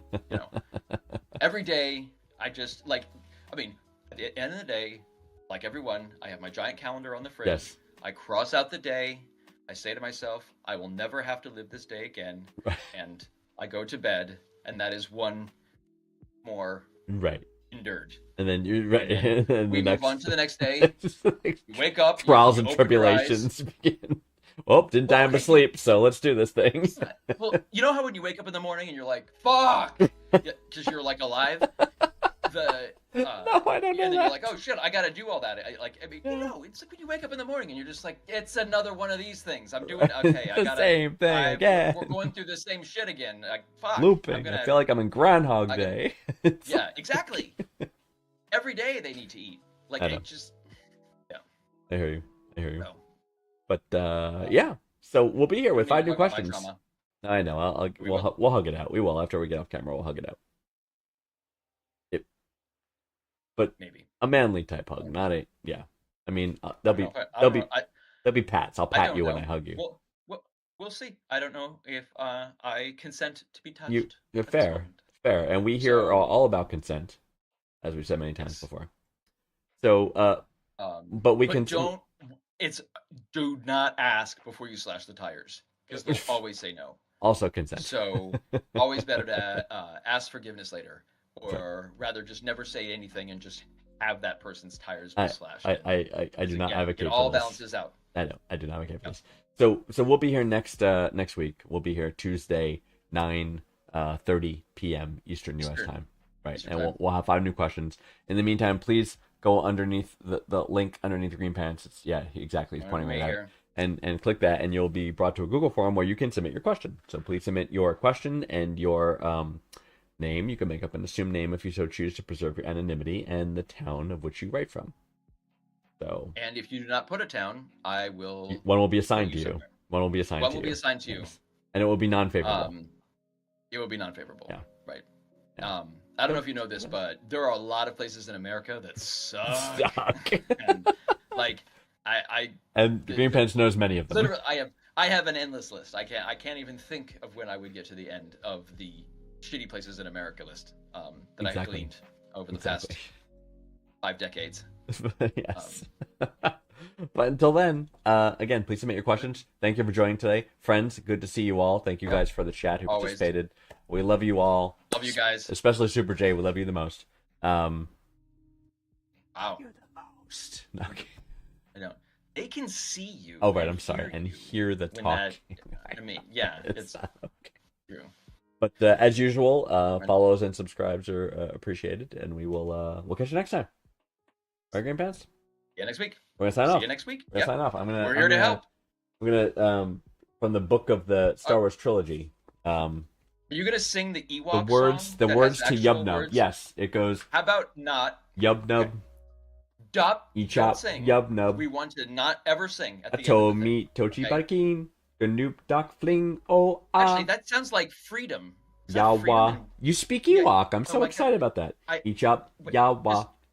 every day I just like. I mean, at the end of the day, like everyone, I have my giant calendar on the fridge. Yes. I cross out the day. I say to myself, I will never have to live this day again, and I go to bed, and that is one more Right. endured. And then you're right. And And We the move next on to the next day. Just like You wake up. trials you and open your eyes. tribulations begin. Oh, didn't time to sleep, so let's do this thing. Well, you know how when you wake up in the morning and you're like, "Fuck," because you're like alive. No, I don't know and then that. you're like, "Oh shit, I gotta do all that." I mean, it's like when you wake up in the morning and you're just like, "It's another one of these things. I'm doing okay. I The gotta." same thing again. We're going through the same shit again. Like, fuck. Looping. I'm gonna, I feel like I'm in Groundhog I gotta- Day. It's Yeah, exactly. Every day they need to eat. Like I know. it just. I hear you. I hear you. No. But yeah, so we'll be here with I 5 mean, new talk about my questions. trauma. I know. We We'll hug it out. We will after we get off camera. We'll hug it out. Maybe. A manly type hug, not a yeah. I mean, that'll be I don't know. that'll be pats. I'll I pat don't you when know. I hug you. We'll see. I don't know if I consent to be touched. You're at this fair, moment. fair, and we here are So- all about consent, as we've said many times Yes. before. So, but we But can don't. Do not ask before you slash the tires because they'll always say no. also consent. So always better to ask forgiveness later, or rather just never say anything and just have that person's tires be slashed. I do not advocate It all for this. balances out. I know. I do not advocate for this. So we'll be here next week. We'll be here Tuesday, 9:30 p.m. Eastern U.S. Eastern. time. Right, Eastern and time. we'll have 5 new questions. In the meantime, please go underneath the link underneath the green pants. It's exactly. He's pointing right at it. And click that, and you'll be brought to a Google form where you can submit your question. So please submit your question and your name. You can make up an assumed name if you so choose to preserve your anonymity, and the town of which you write from. So. And if you do not put a town, I will. One will be assigned to you. somewhere. One will be assigned to you. One will be assigned to you. Yes. And it will be non-favorable. It will be non-favorable. Yeah. Right. Yeah. I don't know if you know this, but there are a lot of places in America that suck. And, like, and Green Pants knows many of them. Literally, I have an endless list. I can't even think of when I would get to the end of the shitty places in America list that I gleaned over the past 5 decades. Yes. But until then, again, please submit your questions. Thank you for joining today. Friends, good to see you all. Thank you guys for the chat who participated. We love you all. Love you guys. Especially Super J. We love you the most. Wow. You're the most. Okay. I know. They can see you. Oh, right. I'm sorry. And hear the talk. I mean, yeah. It's okay. True. But as usual, follows and subscribes are appreciated. And we'll catch you next time. All right, Green Pants? See you next week. We're going to sign off. See you next week. We're going to sign off. We're here to help. We're gonna from the book of the Star Wars trilogy. Are you gonna sing the Ewok song? The words to Yub Nub. Yes, it goes. How about not Yub Nub? Stop. Echop. Yub Nub. We want to not ever sing at the end. Atomi Tochi Barkin. Ganoop Doc Fling. Oh. Actually, that sounds like freedom. Yawa. You speak Ewok. I'm so excited about that. Echop. Yawa.